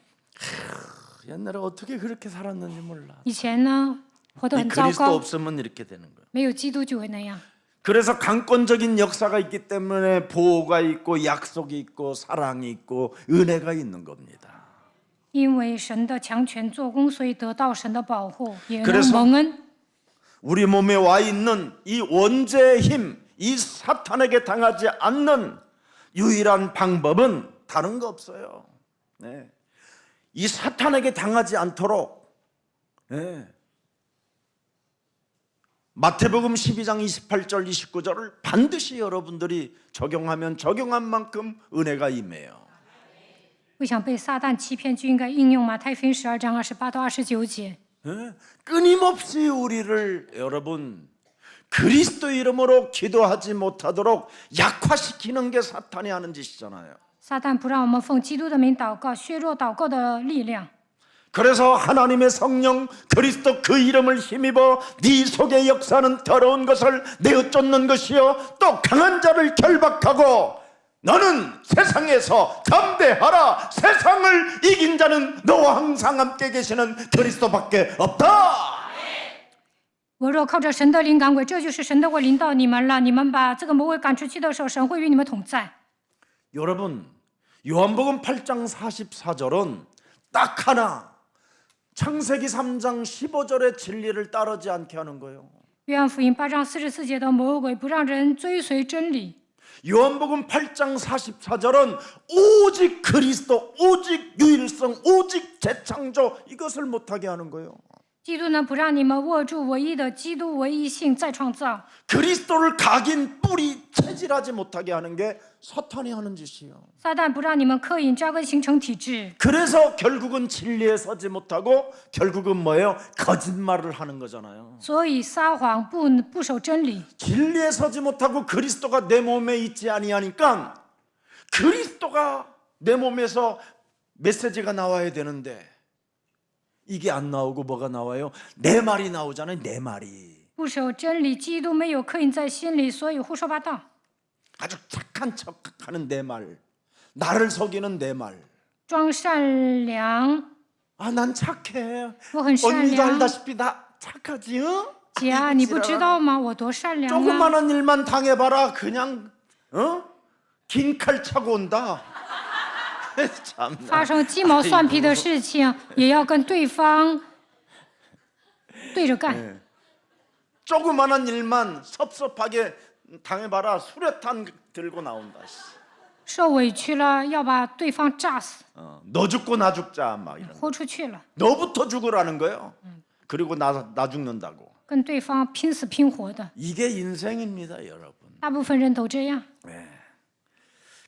옛날에 어떻게 그렇게 살았는지 몰라. 以前呢，活得 이 很糟 그리스도 糕， 없으면 이렇게 되는 거예요. 没有基督就会那样。 그래서 강권적인 역사가 있기 때문에 보호가 있고 약속이 있고 사랑이 있고 은혜가 있는 겁니다. 因为神的强权做工，所以得到神的保护，也 그래서 能蒙恩。 우리 몸에 와 있는 이 원죄의 힘, 이 사탄에게 당하지 않는 유일한 방법은 다른 거 없어요. 네. 이 사탄에게 당하지 않도록 네. 마태복음 12장 28절 29절을 반드시 여러분들이 적용하면 적용한 만큼 은혜가 임해요. 不想被撒旦欺骗，就应该应用马太福音12章28到29节。 네. 끊임없이 우리를 여러분 그리스도 이름으로 기도하지 못하도록 약화시키는 게 사탄이 하는 짓이잖아요. 撒旦不让我们奉基督的名祷告，削弱祷告的力量。 그래서 하나님의 성령 그리스도 그 이름을 힘입어 네 속에 역사하는 더러운 것을 내어 쫓는 것이요 또 강한 자를 결박하고 너는 세상에서 담대하라. 세상을 이긴 자는 너와 항상 함께 계시는 그리스도밖에 없다. 我若靠着神的灵赶鬼，这就是神的会临到你们了。你们把这个魔鬼赶出去的时候，神会与你们同在。 여러분 요한복음 8장 44절은 딱 하나 창세기 3장 15절의 진리를 따르지 않게 하는 거예요. 约翰福音8章44节的魔鬼不让人追随真理。 요한복음 8장 44절은 오직 그리스도, 오직 유일성, 오직 재창조 이것을 못하게 하는 거예요. 基督呢，不让你们握住唯一的基督唯一性再创造。 그리스도를 각인 뿌리 체질하지 못하게 하는 게 사탄이 하는 짓이에요. 撒旦不让你们刻印扎根形成体制， 그래서 결국은 진리에 서지 못하고 결국은 뭐예요? 거짓말을 하는 거잖아요. 所以撒谎不守真理。 진리에 서지 못하고 그리스도가 내 몸에 있지 아니하니까 그리스도가 내 몸에서 메시지가 나와야 되는데 이게 안 나오고 뭐가 나와요? 내 말이 나오잖아요. 내 말이. 不守真理，基督没有刻印在心里，所以胡说八道。 아주 착한 척하는 내 말. 나를 속이는 내 말. 装善良， 아, 난 착해. 我很善 언니도 良。 알다시피 나 착하지? 어? 姐啊，你不知道吗？我多善良啊！ 조그마한 일만 당해봐라. 그냥 긴 칼 차고 온다. 참나. 发生鸡毛蒜皮的事情，也要跟对方对着干。 조그마한 일만 섭섭하게 당해봐라. 수류탄 들고 나온다. 受委屈了，要把对方炸死， 너 죽고 나 죽자 막 이런. 豁出去了， 너부터 죽으라는 거예요. 그리고 나 죽는다고. 跟对方拼死拼活的。 이게 인생입니다, 여러분. 大部分人都这样，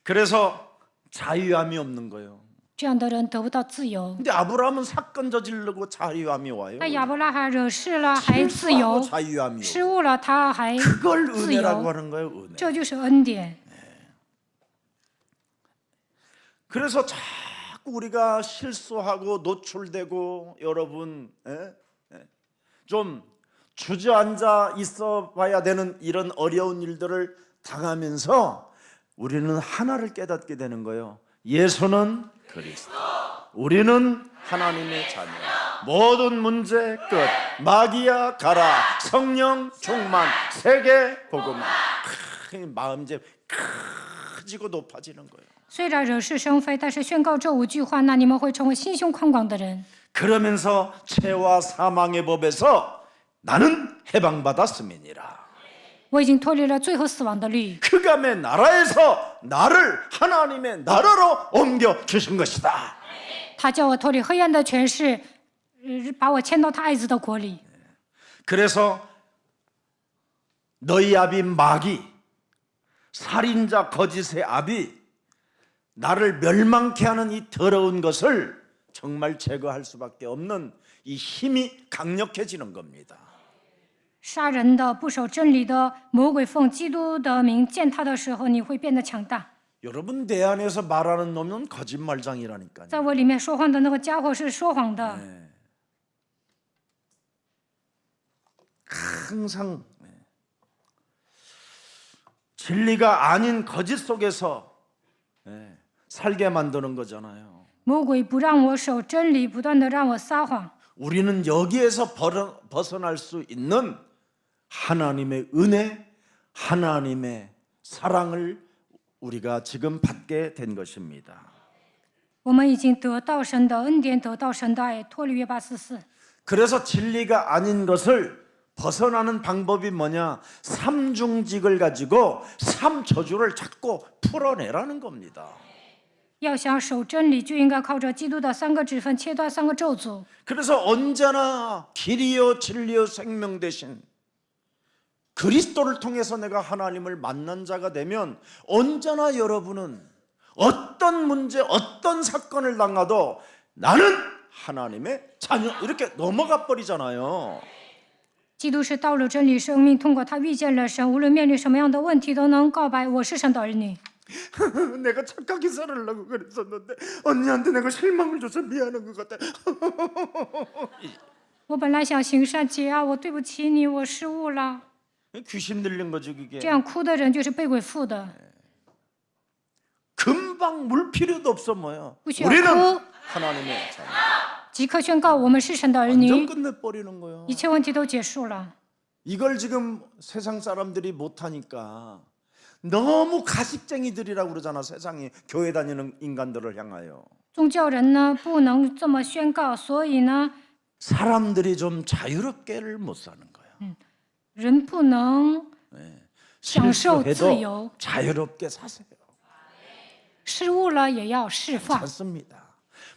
그래서 자유함이 없는 거예요. 这样的人得不到自由。 근데 아브라함은 사건 저지르고 자유함이 와요. 那亚伯拉罕惹事了还自由， 실수하고 자유함이 失 오고. 误了他还 그걸 自 은혜라고 由， 하는 거예요, 은혜. 这就是恩典。 그래서 자꾸 우리가 실수하고 노출되고 여러분 좀 주저앉아 있어 봐야 되는 이런 어려운 일들을 당하면서 우리는 하나를 깨닫게 되는 거예요. 예수는 그리스도, 우리는 하나님의 자녀. 모든 문제 끝. 마귀야 가라. 성령 충만. 세계 복음. 마음제 커지고 높아지는 거예요. 虽然惹是生非，但是宣告这5句话，那你们会成为心胸宽广的人。 그러면서 죄와 사망의 법에서 나는 해방받았음이니라. 我已经脱离了罪和死亡的律， 흑암의 나라에서 나를 하나님의 나라로 옮겨 주신 것이다. 他叫我脱离黑暗的权势，把我迁到他爱子的国里。 그래서 너희 아비 마귀, 살인자 거짓의 아비, 나를 멸망케 하는 이 더러운 것을 정말 제거할 수밖에 없는 이 힘이 강력해지는 겁니다. 杀人的、不守真理的魔鬼奉基督的名践踏的时候，你会变得强大。 여러분 내 안에서 말하는 놈은 거짓말장이라니까요. 在我里面说话的那个家伙是说谎的， 항상 진리가 아닌 거짓 속에서 살게 만드는 거잖아요. 魔鬼不让我守真理，不断的让我撒谎。 우리는 여기에서 벗어날 수 있는 하나님의 은혜, 하나님의 사랑을 우리가 지금 받게 된 것입니다. 我们已经得到神的恩典，得到神的爱，脱离约巴斯四。 그래서 진리가 아닌 것을 벗어나는 방법이 뭐냐? 삼중직을 가지고 삼저주를 자꾸 풀어내라는 겁니다. 要想守真理，就应该靠着基督的3个指分切断3个咒诅。 그래서 언제나 길이요 진리요 생명 되신 그리스도를 통해서 내가 하나님을 만난 자가 되면 언제나 여러분은 어떤 문제, 어떤 사건을 당해도 나는 하나님의 자녀 이렇게 넘어가 버리잖아요. 基督是道路、真理、生命，通过他遇见了神，无论面临什么样的问题，都能告白我是神的儿女。 내가 착하게 살으려고 그랬었는데 언니한테 내가 실망을 줘서 미안한 것 같아. 我本来想行善节啊，我对不起你，我失误了。 귀신 들린 거죠 그게. 这样哭的人就是被鬼附的， 금방 물 필요도 없어 뭐요. 不需要 우리는 哭， 하나님의 자녀. 即刻宣告我们是神的儿 완전 女， 끝내버리는 거예요. 一切问题都结束了。 이걸 지금 세상 사람들이 못하니까 너무 가식쟁이들이라고 그러잖아. 세상이 교회 다니는 인간들을 향하여. 宗教人呢不能这么宣告，所以呢， 사람들이 좀 자유롭게를 못 사는 거야. 人不能享受自 실수해도 由， 자유롭게 사세요. 失误了也要释放， 괜찮습니다.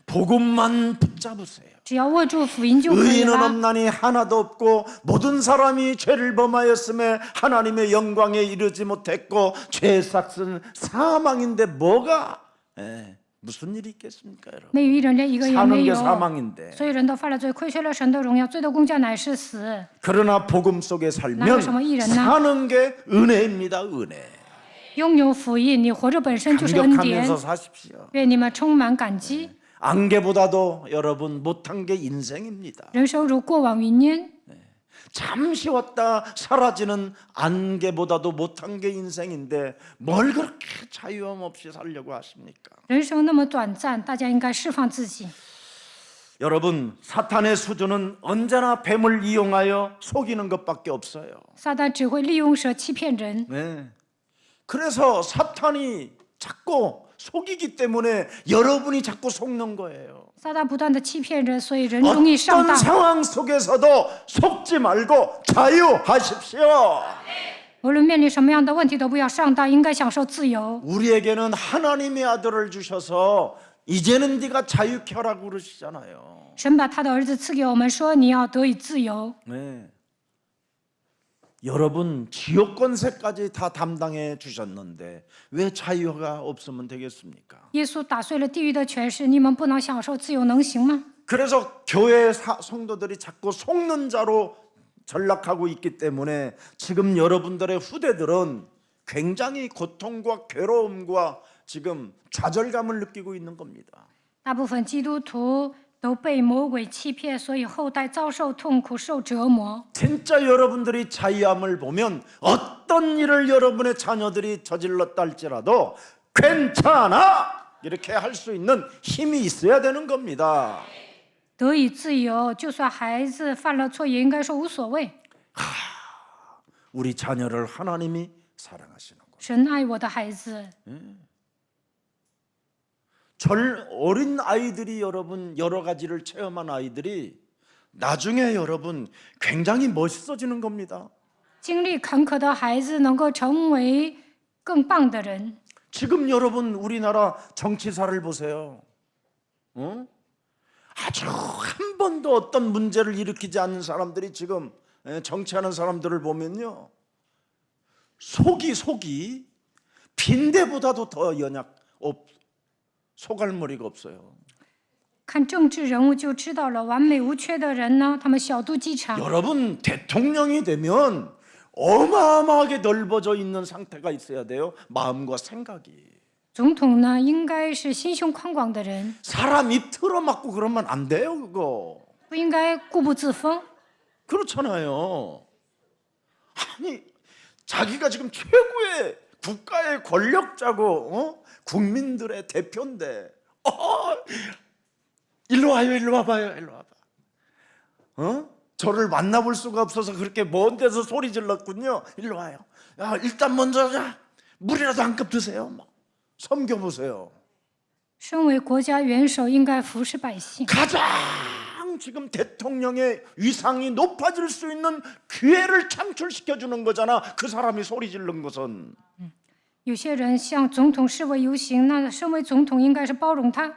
복음만 붙잡으세요. 只要握住福音就可以 의인은 了。 없나니 하나도 없고 모든 사람이 죄를 범하였음에 하나님의 영광에 이르지 못했고 죄의 삭은 사망인데 뭐가 무슨 일이 있겠습니까, 여러분? 没有一人，连一个也 사는 没 게 有。 사망인데. 所有人都犯了罪，亏缺了神的荣耀，罪的工价乃是死。 그러나 복음 속에 살면 사는 게 은혜입니다, 은혜. 拥有福音，你活着本身就是恩典。 감격하면서 사십시오. 愿你们充满感激。 안개보다도 여러분 못한 게 인생입니다. 人生如过往云烟， 잠시 왔다 사라지는 안개보다도 못한 게 인생인데 뭘 그렇게 자유함 없이 살려고 하십니까? 人生那么短暂，大家应该释放自己。 여러분 사탄의 수준은 언제나 뱀을 이용하여 속이는 것밖에 없어요. 撒旦只会利用蛇欺骗人， 네. 그래서 사탄이 자꾸 속이기 때문에 여러분이 자꾸 속는 거예요. 撒旦不断的欺骗人，所以人容易上 어떤 当。 상황 속에서도 속지 말고 자유하십시오. 无论面临什么样的问题，都不要上当，应该享受自由。 우리에게는 하나님의 아들을 주셔서 이제는 네가 자유케 하라고 그러시잖아요. 神把他的儿子赐给我们，说你要得以自由。 네. 여러분 지옥 권세까지 다 담당해 주셨는데 왜 자유가 없으면 되겠습니까? 耶稣打碎了地狱的权势，你们不能享受自由，能行吗？ 그래서 교회 성도들이 자꾸 속는 자로 전락하고 있기 때문에 지금 여러분들의 후대들은 굉장히 고통과 괴로움과 지금 좌절감을 느끼고 있는 겁니다. 大部分基督徒都被魔鬼欺骗，所以后代遭受痛苦、受折磨。 진짜 여러분들이 자유함을 보면 어떤 일을 여러분의 자녀들이 저질렀다 할지라도 괜찮아 이렇게 할 수 있는 힘이 있어야 되는 겁니다. 得以自由，就算孩子犯了错，也应该说无所谓。 우리 자녀를 하나님이 사랑하시는 것. 神爱我的孩子， 어린 아이들이 여러분 여러 가지를 체험한 아이들이 나중에 여러분 굉장히 멋있어지는 겁니다. 经历坎坷的孩子能够成为更棒的人。 지금 여러분 우리나라 정치사를 보세요. 아주 한 번도 어떤 문제를 일으키지 않는 사람들이 지금 정치하는 사람들을 보면요, 속이 빈대보다도 더 속알머리가 없어요. 看政治人物就知道了，完美无缺的人呢，他们小肚鸡肠。 여러분 대통령이 되면 어마어마하게 넓어져 있는 상태가 있어야 돼요. 마음과 생각이. 总统呢，应该是心胸宽广的人， 사람이 틀어막고 그러면 안 돼요. 그거 不应该固步自封。 그렇잖아요. 아니 자기가 지금 최고의 국가의 권력자고 국민들의 대표인데 일로 와요, 일로 와봐요, 일로 와봐. 저를 만나볼 수가 없어서 그렇게 먼 데서 소리 질렀군요. 일로 와요. 야, 일단 먼저 물이라도 한 컵 드세요. 막 섬겨보세요. 身为国家元首，应该服侍百姓。 가장 지금 대통령의 위상이 높아질 수 있는 기회를 창출시켜 주는 거잖아. 그 사람이 소리 지른 것은. 有些人向总统示威游行，那身为总统应该是包容他。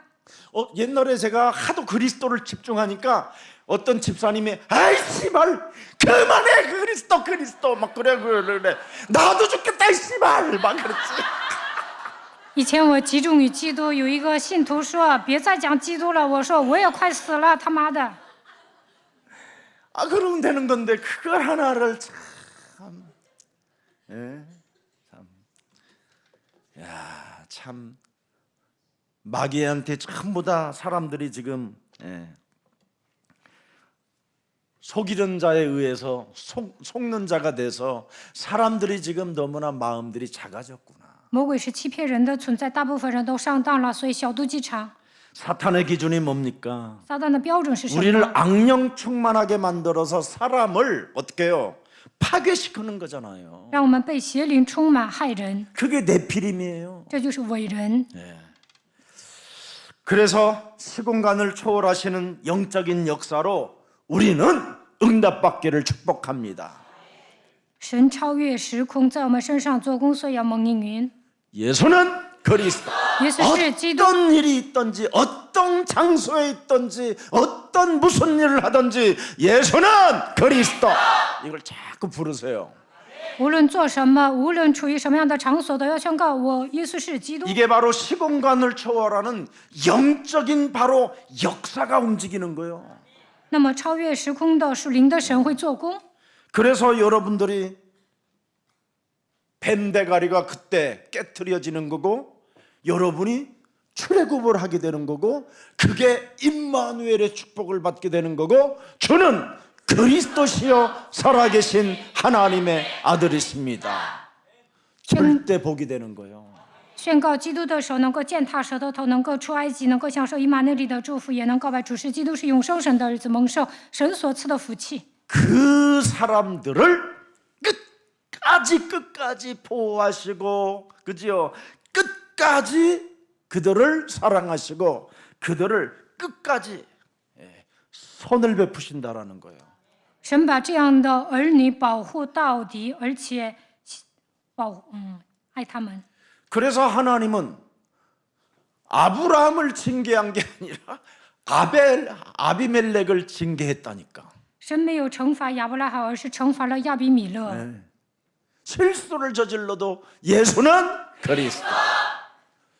옛날에 제가 하도 그리스도를 집중하니까 어떤 집사님이 아이 씨발 그만해 그리스도 막 그래 나도 죽겠다 이 씨발 막 그랬지. 以前我集中于基督，有一个信徒说：“别再讲基督了。”我说：“我也快死了，他妈的！” 아 그러면 되는 건데 그걸 하나를 참, 참 마귀한테 전부 다 사람들이 지금 속이는 자에 의해서 속는 자가 돼서 사람들이 지금 너무나 마음들이 작아졌구나. 魔鬼是欺骗人的存在，大部分人都上当了，所以小肚鸡肠。 사탄의 기준이 뭡니까? 撒旦的标准是什 우리를 么？ 악령 충만하게 만들어서 사람을 어떻게 해요? 파괴시키는 거잖아요. 让我们被邪灵充满，害人， 그게 내피림이에요. 这就是伟人。 그래서 시공간을 초월하시는 영적인 역사로 우리는 응답받기를 축복합니다. 神超越时空，在我们身上做工，所以要蒙应允。 예수는 그리스도. 耶稣是基督， 어떤 일이 있든지 어떤 장소에 있든지 어떤 무슨 일을 하든지 예수는 그리스도. 이걸 자꾸 부르세요. 无论做什么，无论处于什么样的场所，都要宣告我耶稣是基督。 이게 바로 시공간을 초월하는 영적인 바로 역사가 움직이는 거예요. 那么超越时空的属灵的神会做工， 그래서 여러분들이 뱀대가리가 그때 깨트려지는 거고 여러분이 출애굽을 하게 되는 거고 그게 임마누엘의 축복을 받게 되는 거고 주는 그리스도시요 살아계신 하나님의 아들이십니다. 절대 복이 되는 거예요. 宣告基督的手能够践踏舌头头，能够出埃及，能够享受以马内利的祝福，也能告白主是基督是永生神的儿子，蒙受神所赐的福气。 그 사람들을 끝까지 보호하시고 그지요? 끝까지 그들을 사랑하시고 그들을 끝까지 선을 베푸신다라는 거예요. 神把这样的儿女保护到底，而且爱他们。 그래서 하나님은 아브라함을 징계한 게 아니라 아비멜렉을 징계했다니까. 神没有惩罚亚伯拉罕，而是惩罚了亚比米勒。 실수를 저질러도 예수는 그리스도,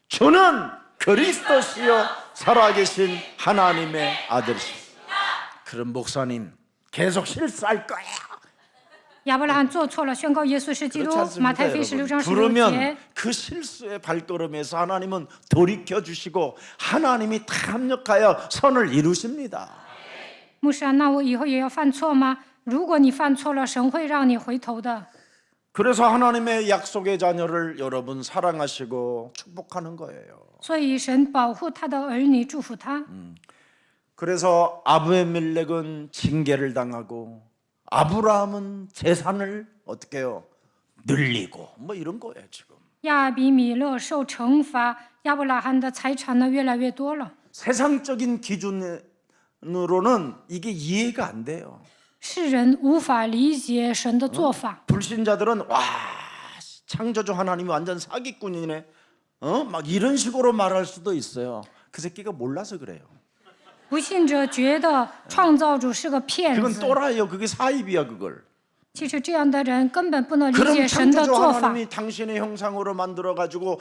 주는 그리스도시요 살아계신 하나님의 아들이십니다. 그런 목사님 계속 실수할 거예요. 亚伯拉罕做错了，宣告耶稣是基督 그렇지 。马 않습니까, 太福音16章 여러분? 16节 그러면 。 그 실수의 발걸음에서 하나님은 돌이켜 주시고 하나님이 다 합력하여 선을 이루십니다. 牧师啊，那我以后也要犯错吗？如果你犯错了，神会让你回头的。 그래서 하나님의 약속의 자녀를 여러분 사랑하시고 축복하는 거예요. 所以神保护他的儿女，祝福他。 그래서 아비멜렉은 징계를 당하고 아브라함은 재산을 어떻게 해요? 늘리고 뭐 이런 거예요 지금. 亚比米勒受惩罚，亚伯拉罕的财产呢越来越多了。 세상적인 기준으로는 이게 이해가 안 돼요. 世人无法理解神的做法， 불신자들은 와 창조주 하나님이 완전 사기꾼이네. 막 이런 식으로 말할 수도 있어요. 그 새끼가 몰라서 그래요. 不信者觉得创造主是个骗 그건 子。 또라이요. 그게 사입이야 그걸. 其实这样的人根本不能理 그럼 解神的 창조주 做法。 하나님이 당신의 형상으로 만들어 가지고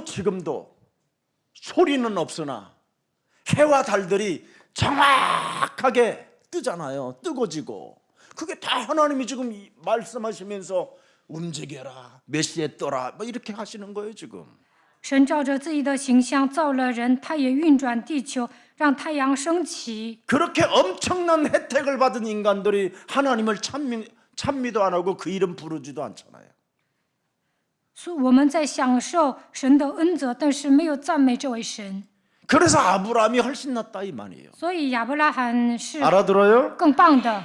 지금도 소리는 없으나 해와 달들이 정확하게 뜨잖아요. 뜨거지고 그게 다 하나님이 지금 말씀하시면서 움직여라 몇 시에 떠라 뭐 이렇게 하시는 거예요 지금. 神照着自己的形象造了人，他也运转地球，让太阳升起。 그렇게 엄청난 혜택을 받은 인간들이 하나님을 찬미도 안 하고 그 이름 부르지도 않잖아요. 我们在享受神的恩泽，但是没有赞美这位神。 그래서 아브라함이 훨씬 낫다 이 말이에요. 所以亚伯拉罕是 알아들어요? 更棒的。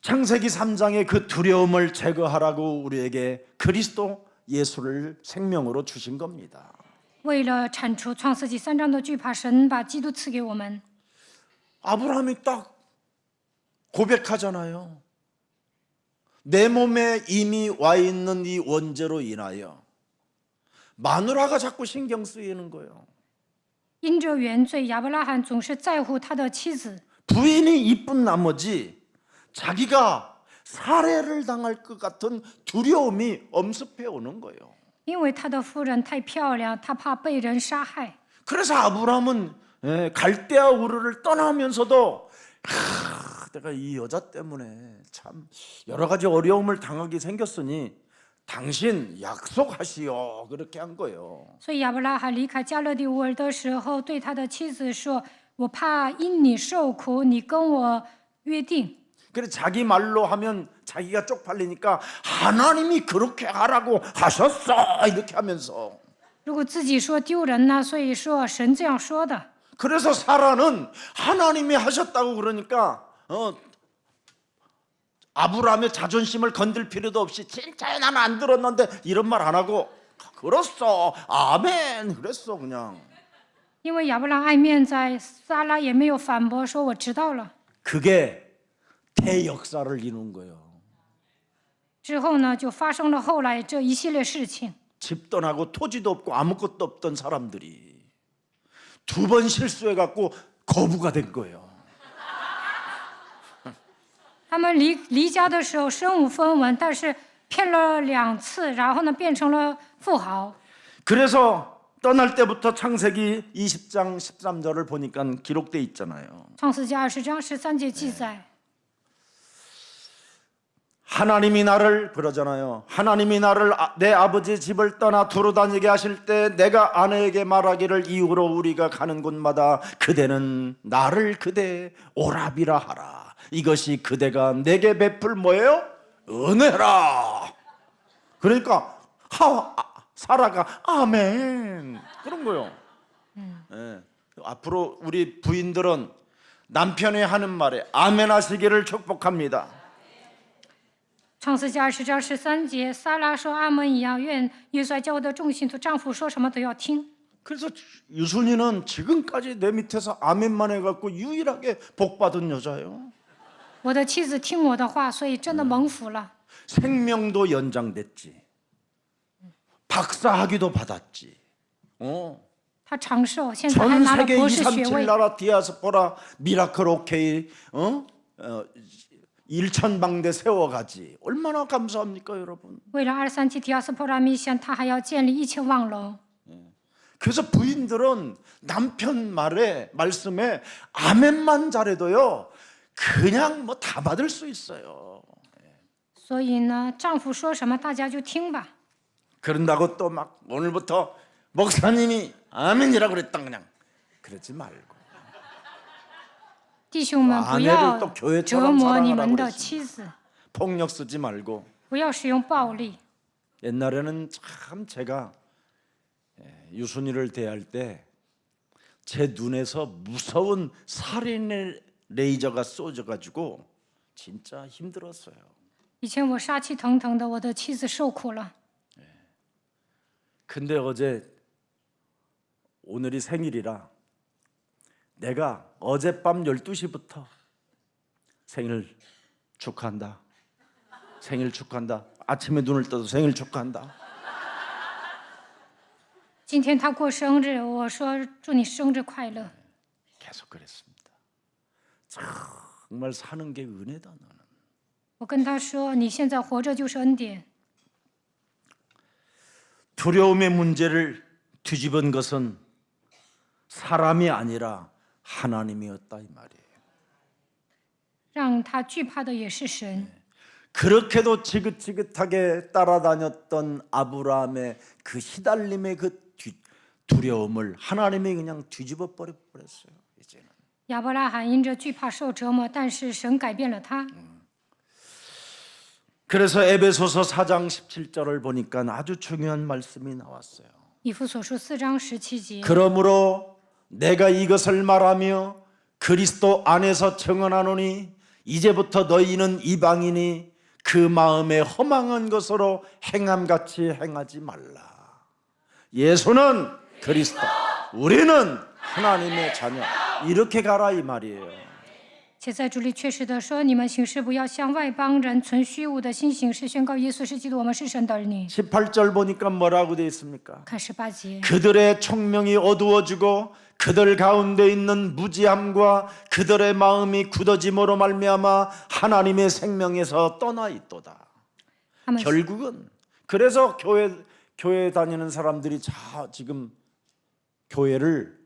창세기 3장의 그 두려움을 제거하라고 우리에게 그리스도 예수를 생명으로 주신 겁니다. 为了铲除创世纪3章的惧怕，神把基督赐给我们。 아브라함이 딱 고백하잖아요. 내 몸에 이미 와 있는 이 원죄로 인하여 마누라가 자꾸 신경 쓰이는 거예요. 因着原罪，亚伯拉罕总是在乎他的妻子。 부인이 이쁜 나머지 자기가 살해를 당할 것 같은 두려움이 엄습해 오는 거예요. 因为他的夫人太漂亮，他怕被人杀害。 그래서 아브라함은 갈대아 우르를 떠나면서도 내가 이 여자 때문에 참 여러 가지 어려움을 당하게 생겼으니 당신 약속하시오 그렇게 한 거예요. 所以亚伯拉罕离开加勒底乌尔的时候，对他的妻子说：“我怕因你受苦，你跟我约定。” 그래 자기 말로 하면 자기가 쪽팔리니까 하나님이 그렇게 하라고 하셨어 이렇게 하면서 如果自己说丢人呢，所以说神这样说的。 그래서 사라는 하나님이 하셨다고 그러니까 아브라함의 자존심을 건들 필요도 없이 진짜야 나는 안 들었는데 이런 말 안 하고 그렇소 아멘 그랬어 그냥. 因为亚伯拉罕爱面子，撒拉也没有反驳，说我知道了。 그게 대역사를 이룬 거예요. 之后呢，就发生了后来这一系列事情。 집 떠나고 토지도 없고 아무것도 없던 사람들이 두 번 실수해갖고 거부가 된 거예요. 他们离家的时候身无分文，但是骗了2次，然后呢变成了富豪。 그래서 떠날 때부터 창세기 20장 13절을 보니까 기록돼 있잖아요. 创世纪20章13节记载。 하나님이 나를 그러잖아요. 하나님이 나를 내 아버지 집을 떠나 두루 다니게 하실 때 내가 아내에게 말하기를 이후로 우리가 가는 곳마다 그대는 나를 그대 오라비라 하라. 이것이 그대가 내게 베풀 뭐예요? 은혜라. 그러니까 사라가 아멘 그런 거요. 예. 앞으로 우리 부인들은 남편이 하는 말에 아멘 하시기를 축복합니다. 创世纪20章13节，撒拉说阿门一样，愿耶稣教会的众信徒丈夫说什么都要听。 그래서 유순이는 지금까지 내 밑에서 아멘만 해갖고 유일하게 복받은 여자예요. 我的妻子听我的话，所以真的蒙福了。 생명도 연장됐지. 박사학위도 받았지. 她长寿，现在还 전 拿了 세계 博士学位。 237나라 디아스포라 미라클 오케이 일천방대 세워가지. 얼마나 감사합니까 여러분. 为了237提亚斯波拉密线，她还要建立1000望楼。 그래서 부인들은 남편 말씀에 아멘만 잘해도요 그냥 뭐 다 받을 수 있어요. 所以呢，丈夫说什么大家就听吧。 그런다고 또 막 오늘부터 목사님이 아멘이라고 그랬다 그냥 그러지 말고 弟兄们，不要折磨你们的妻子， 폭력 쓰지 말고 不要使用暴力。 옛날에는 참 제가 유순이를 대할 때 제 눈에서 무서운 살인의 레이저가 쏘져가지고 진짜 힘들었어요. 以前我杀气腾腾的，我的妻子受苦了。 근데 어제 오늘이 생일이라 내가 어젯밤 12시부터 생일 축하한다. 생일 축하한다. 아침에 눈을 떠도 생일 축하한다. 今天他过生日，我说祝你生日快乐。 계속 그랬습니다. 정말 사는 게 은혜다 너는. 我跟他说，你现在活着就是恩典。 두려움의 문제를 뒤집은 것은 사람이 아니라 하나님이었다 이 말이에요. 让他惧怕的也是神。 그렇게도 지긋지긋하게 따라다녔던 아브라함의 그 시달림의 그 두려움을 하나님이 그냥 뒤집어 버렸어요. 이제는. 亚伯拉罕因着惧怕受折磨，但是神改变了他。 그래서 에베소서 4장 17절을 보니까 아주 중요한 말씀이 나왔어요. 以弗所书4章17节。 그러므로 내가 이것을 말하며 그리스도 안에서 증언하노니 이제부터 너희는 이방인이 그 마음에 허망한 것으로 행함같이 행하지 말라. 예수는 그리스도, 우리는 하나님의 자녀. 이렇게 가라 이 말이에요. 且在主里确实的说，你们行事不要像外邦人存虚无的心行事，宣告耶稣是基督，我们是神的儿女。 18절 보니까 뭐라고 되어 있습니까? 看18节， 그들의 총명이 어두워지고 그들 가운데 있는 무지함과 그들의 마음이 굳어짐으로 말미암아 하나님의 생명에서 떠나 있도다. 他们 결국은 그래서 교회 다니는 사람들이 지금 교회를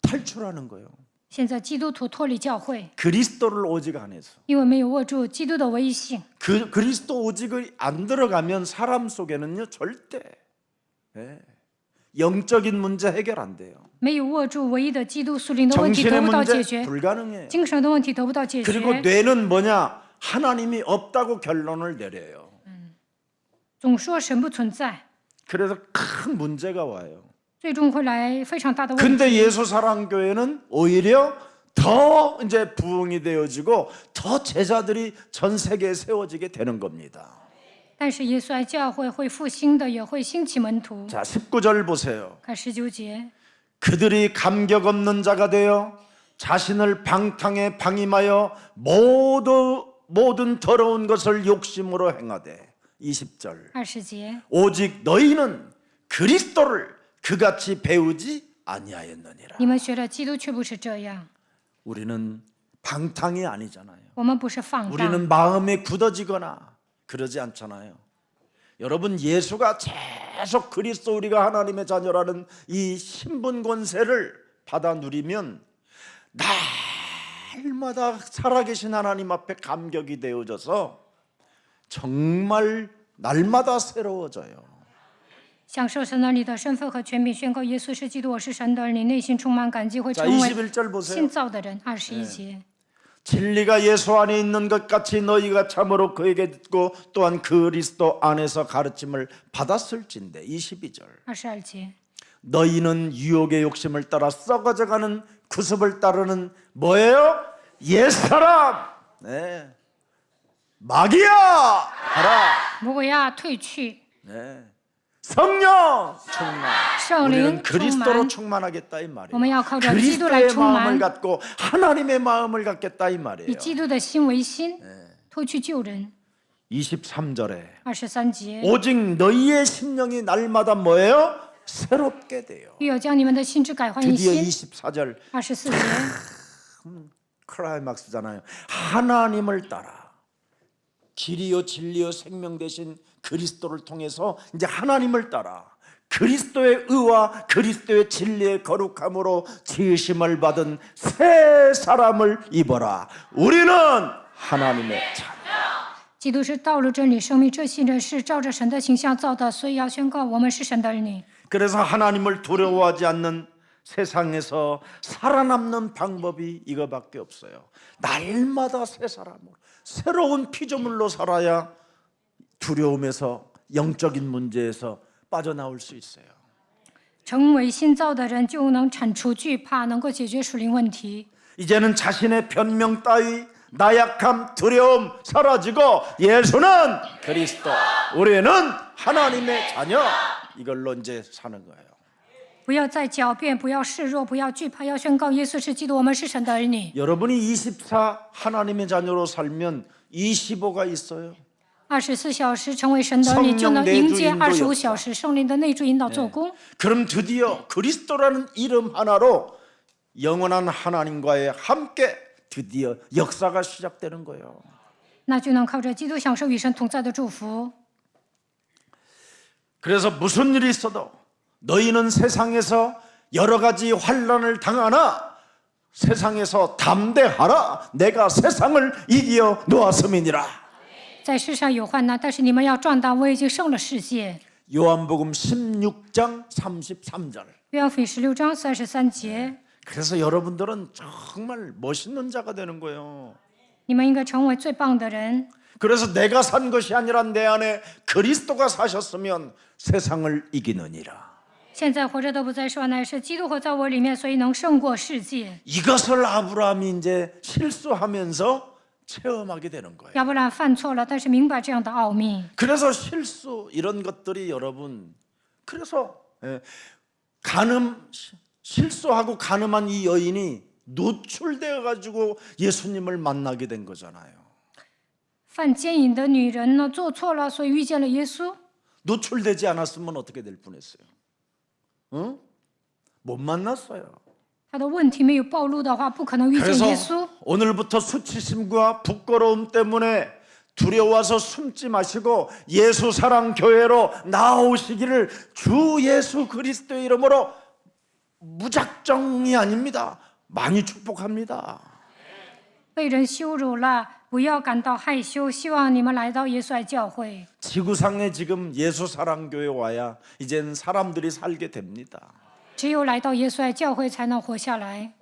탈출하는 거예요. 现在基督徒脱离教会， 그리스도를 오직 안 해서. 因为没有握住基督的唯一性。 그리스도 오직을 안 들어가면 사람 속에는요 절대 영적인 문제 해결 안 돼요. 没有握住唯一的基督，属灵的问题 정신의 得不到解 문제 决， 불가능해요. 精神的问题得不到解 그리고 决， 뇌는 뭐냐? 하나님이 없다고 결론을 내려요. 总说神不存在， 그래서 큰 문제가 와요. 最终会来非常大的问题。 근데 예수 사랑 교회는 오히려 더 이제 부흥이 되어지고 더 제자들이 전 세계에 세워지게 되는 겁니다. 但是耶稣爱教会会复兴的，也会兴起门徒。 자, 19절 보세요. 看19节， 그들이 감격 없는 자가 되어 자신을 방탕에 방임하여 모든 더러운 것을 욕심으로 행하되 20절 20节， 오직 너희는 그리스도를 그같이 배우지 아니하였느니라. 你们学了基督，却不是这样。 우리는 방탕이 아니잖아요. 我们不是放荡， 우리는 마음에 굳어지거나 그러지 않잖아요. 여러분 예수가 계속 그리스도 우리가 하나님의 자녀라는 이 신분 권세를 받아 누리면 날마다 살아계신 하나님 앞에 감격이 되어져서 정말 날마다 새로워져요. 享受神儿女的身份和权柄，宣告耶稣是基督，我是神的儿女，内心充满感激，会 자 成为 21절 보세요. 新造的人。21节， 진리가 예수 안에 있는 것 같이 너희가 참으로 그에게 듣고 또한 그리스도 안에서 가르침을 받았을진데 22절 22节， 너희는 유혹의 욕심을 따라 썩어져가는 구습을 따르는 뭐예요? 옛사람 네. 마귀야 하라 魔鬼呀，退去， 네. 성령 충만 圣 우리는 灵充 그리스도로 满。 충만하겠다 이 我们要靠着 말이에요 基督来 그리스도의 充 마음을 满， 갖고 하나님의 마음을 갖겠다 이 以 말이에요 基督的心为心，脱去旧人。 23절에 23节， 오직 너희의 심령이 날마다 뭐예요? 새롭게 돼요 必要将你们的心智改换一 드디어 新。 24절 24节， 클라이막스잖아요 하나님을 따라 길이요 진리요 생명 되신 그리스도를 통해서 이제 하나님을 따라 그리스도의 의와 그리스도의 진리의 거룩함으로 지으심을 받은 새 사람을 입어라 우리는 하나님의 자녀 基督是道路、真理、生命，这些人是照着神的形象造的，所以要宣告我们是神的儿女。 그래서 하나님을 두려워하지 않는 세상에서 살아남는 방법이 이거밖에 없어요 날마다 새 사람으로 새로운 피조물로 살아야 두려움에서 영적인 문제에서 빠져나올 수 있어요 成为新造的人，就能铲除惧怕，能够解决属灵问题。 이제는 자신의 변명 따위 나약함 두려움 사라지고 예수는 그리스도 우리는 하나님의 자녀 이걸로 이제 사는 거예요. 不要再狡辩，不要示弱，不要惧怕，要宣告耶稣是基督，我们是神的儿女。 여러분이 24 하나님의 자녀로 살면 25가 있어요. 24小时成为神的儿女，就能迎接25小时圣灵的内住引导做工。 그럼 드디어 그리스도라는 이름 하나로 영원한 하나님과의 함께 드디어 역사가 시작되는 거예요. 那就能靠着基督享受与神同在的祝福。 그래서 무슨 일이 있어도 너희는 세상에서 여러 가지 환난을 당하나 세상에서 담대하라. 내가 세상을 이겨 놓았음이니라. 在世上有患难，但是你们要壮胆，我已经胜了世界。 요한복음 16장 33절. 约翰福音16章33节， 그래서 여러분들은 정말 멋있는 자가 되는 거예요. 你们应该成为最棒的人。 그래서 내가 산 것이 아니라 내 안에 그리스도가 사셨으면 세상을 이기느니라. 现在活着的不再是我，乃是基督活在我里面，所以能胜过世界。 이것을 아브라함이 이제 실수하면서 체험하게 되는 거예요. 亚伯兰犯错了，但是明白这样的奥秘。 그래서 실수 이런 것들이 여러분 그래서 실수하고 간음한 이 여인이 노출되어 가지고 예수님을 만나게 된 거잖아요. 犯奸淫的女人呢，做错了，所以遇见了耶稣。 노출되지 않았으면 어떻게 될 뻔했어요? 응? 못 만났어요. 她的问题没有暴露的话，不可能遇见 그래서 耶稣。 오늘부터 수치심과 부끄러움 때문에 두려워서 숨지 마시고 예수 사랑 교회로 나오시기를 주 예수 그리스도의 이름으로 무작정이 아닙니다. 많이 축복합니다. 被人羞辱了，不要感到害羞，希望你们来到耶稣爱教会。 지구상에 지금 예수 사랑 교회 와야 이젠 사람들이 살게 됩니다. 只有来到耶稣爱教会，才能活下来。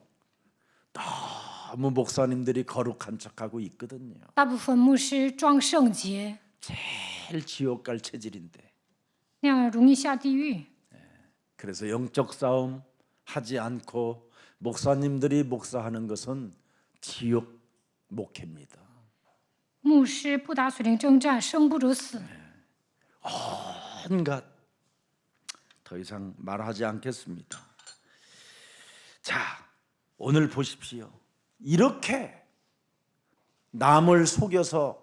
너무 목사님들이 거룩한 척하고 있거든요. 大部分牧师装圣洁， 제일 지옥 갈 체질인데. 那样容易下地狱。 그래서 영적 싸움 하지 않고 목사님들이 목사하는 것은 지옥 목회입니다. 牧师不打属灵征战，生不如死。 온갖 더 이상 말하지 않겠습니다. 자, 오늘 보십시오. 이렇게 남을 속여서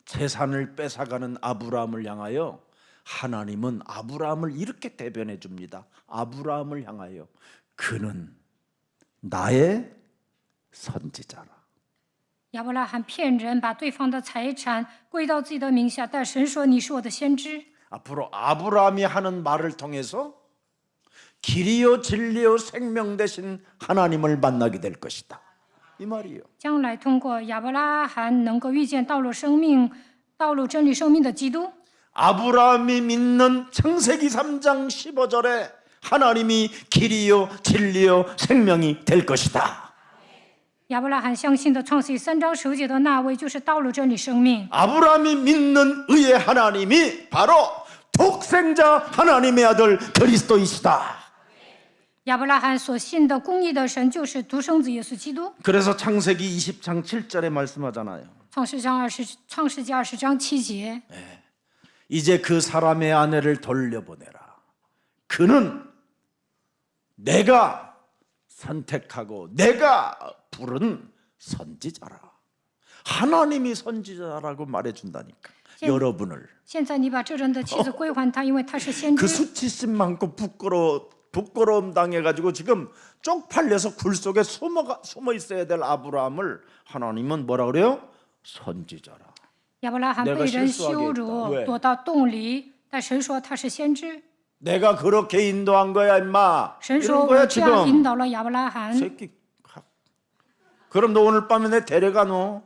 재산을 뺏어가는 아브라함을 향하여 하나님은 아브라함을 이렇게 대변해 줍니다. 아브라함을 향하여 그는 나의 선지자라. 亚伯拉罕骗人，把对方的财产归到自己的名下，但神说：“你是我的先知。” 앞으로 아브라함이 하는 말을 통해서 길이요 진리요 생명 되신 하나님을 만나게 될 것이다. 이 말이에요. 将来通过亚伯拉罕能够遇见道路生命、道路真理生命的基督。 아브라함이 믿는 창세기 3장 15절에 하나님이 길이요 진리요 생명이 될 것이다. 亚伯拉罕相信的创世记3章15节的那位，就是道路真理生命。 아브라함이 믿는 의의 하나님이 바로 독생자 하나님의 아들 그리스도이시다. 亚伯拉罕所信的公义的神，就是独生子耶稣基督。 그래서 창세기 20장 7절에 말씀하잖아요. 创世纪20章7节， 이제 그 사람의 아내를 돌려보내라. 그는 내가 선택하고 내가 부른 선지자라. 하나님이 선지자라고 말해준다니까. 여러분을 现在你把这人的妻子归还他，因为他是先 그 知。 수치심 많고 부끄러움 당해가지고 지금 쪽팔려서 굴 속에 숨어 있어야 될 아브라함을 하나님은 뭐라 그래요? 선지자라. 亚伯拉罕被人羞辱，躲到洞里，但神说他是先知。 내가 그렇게 인도한 거야 임마. 神说 이런 我 거야 这样引 지금. 导了亚伯拉罕。 새끼. 그럼 너 오늘 밤에 내 데려가 너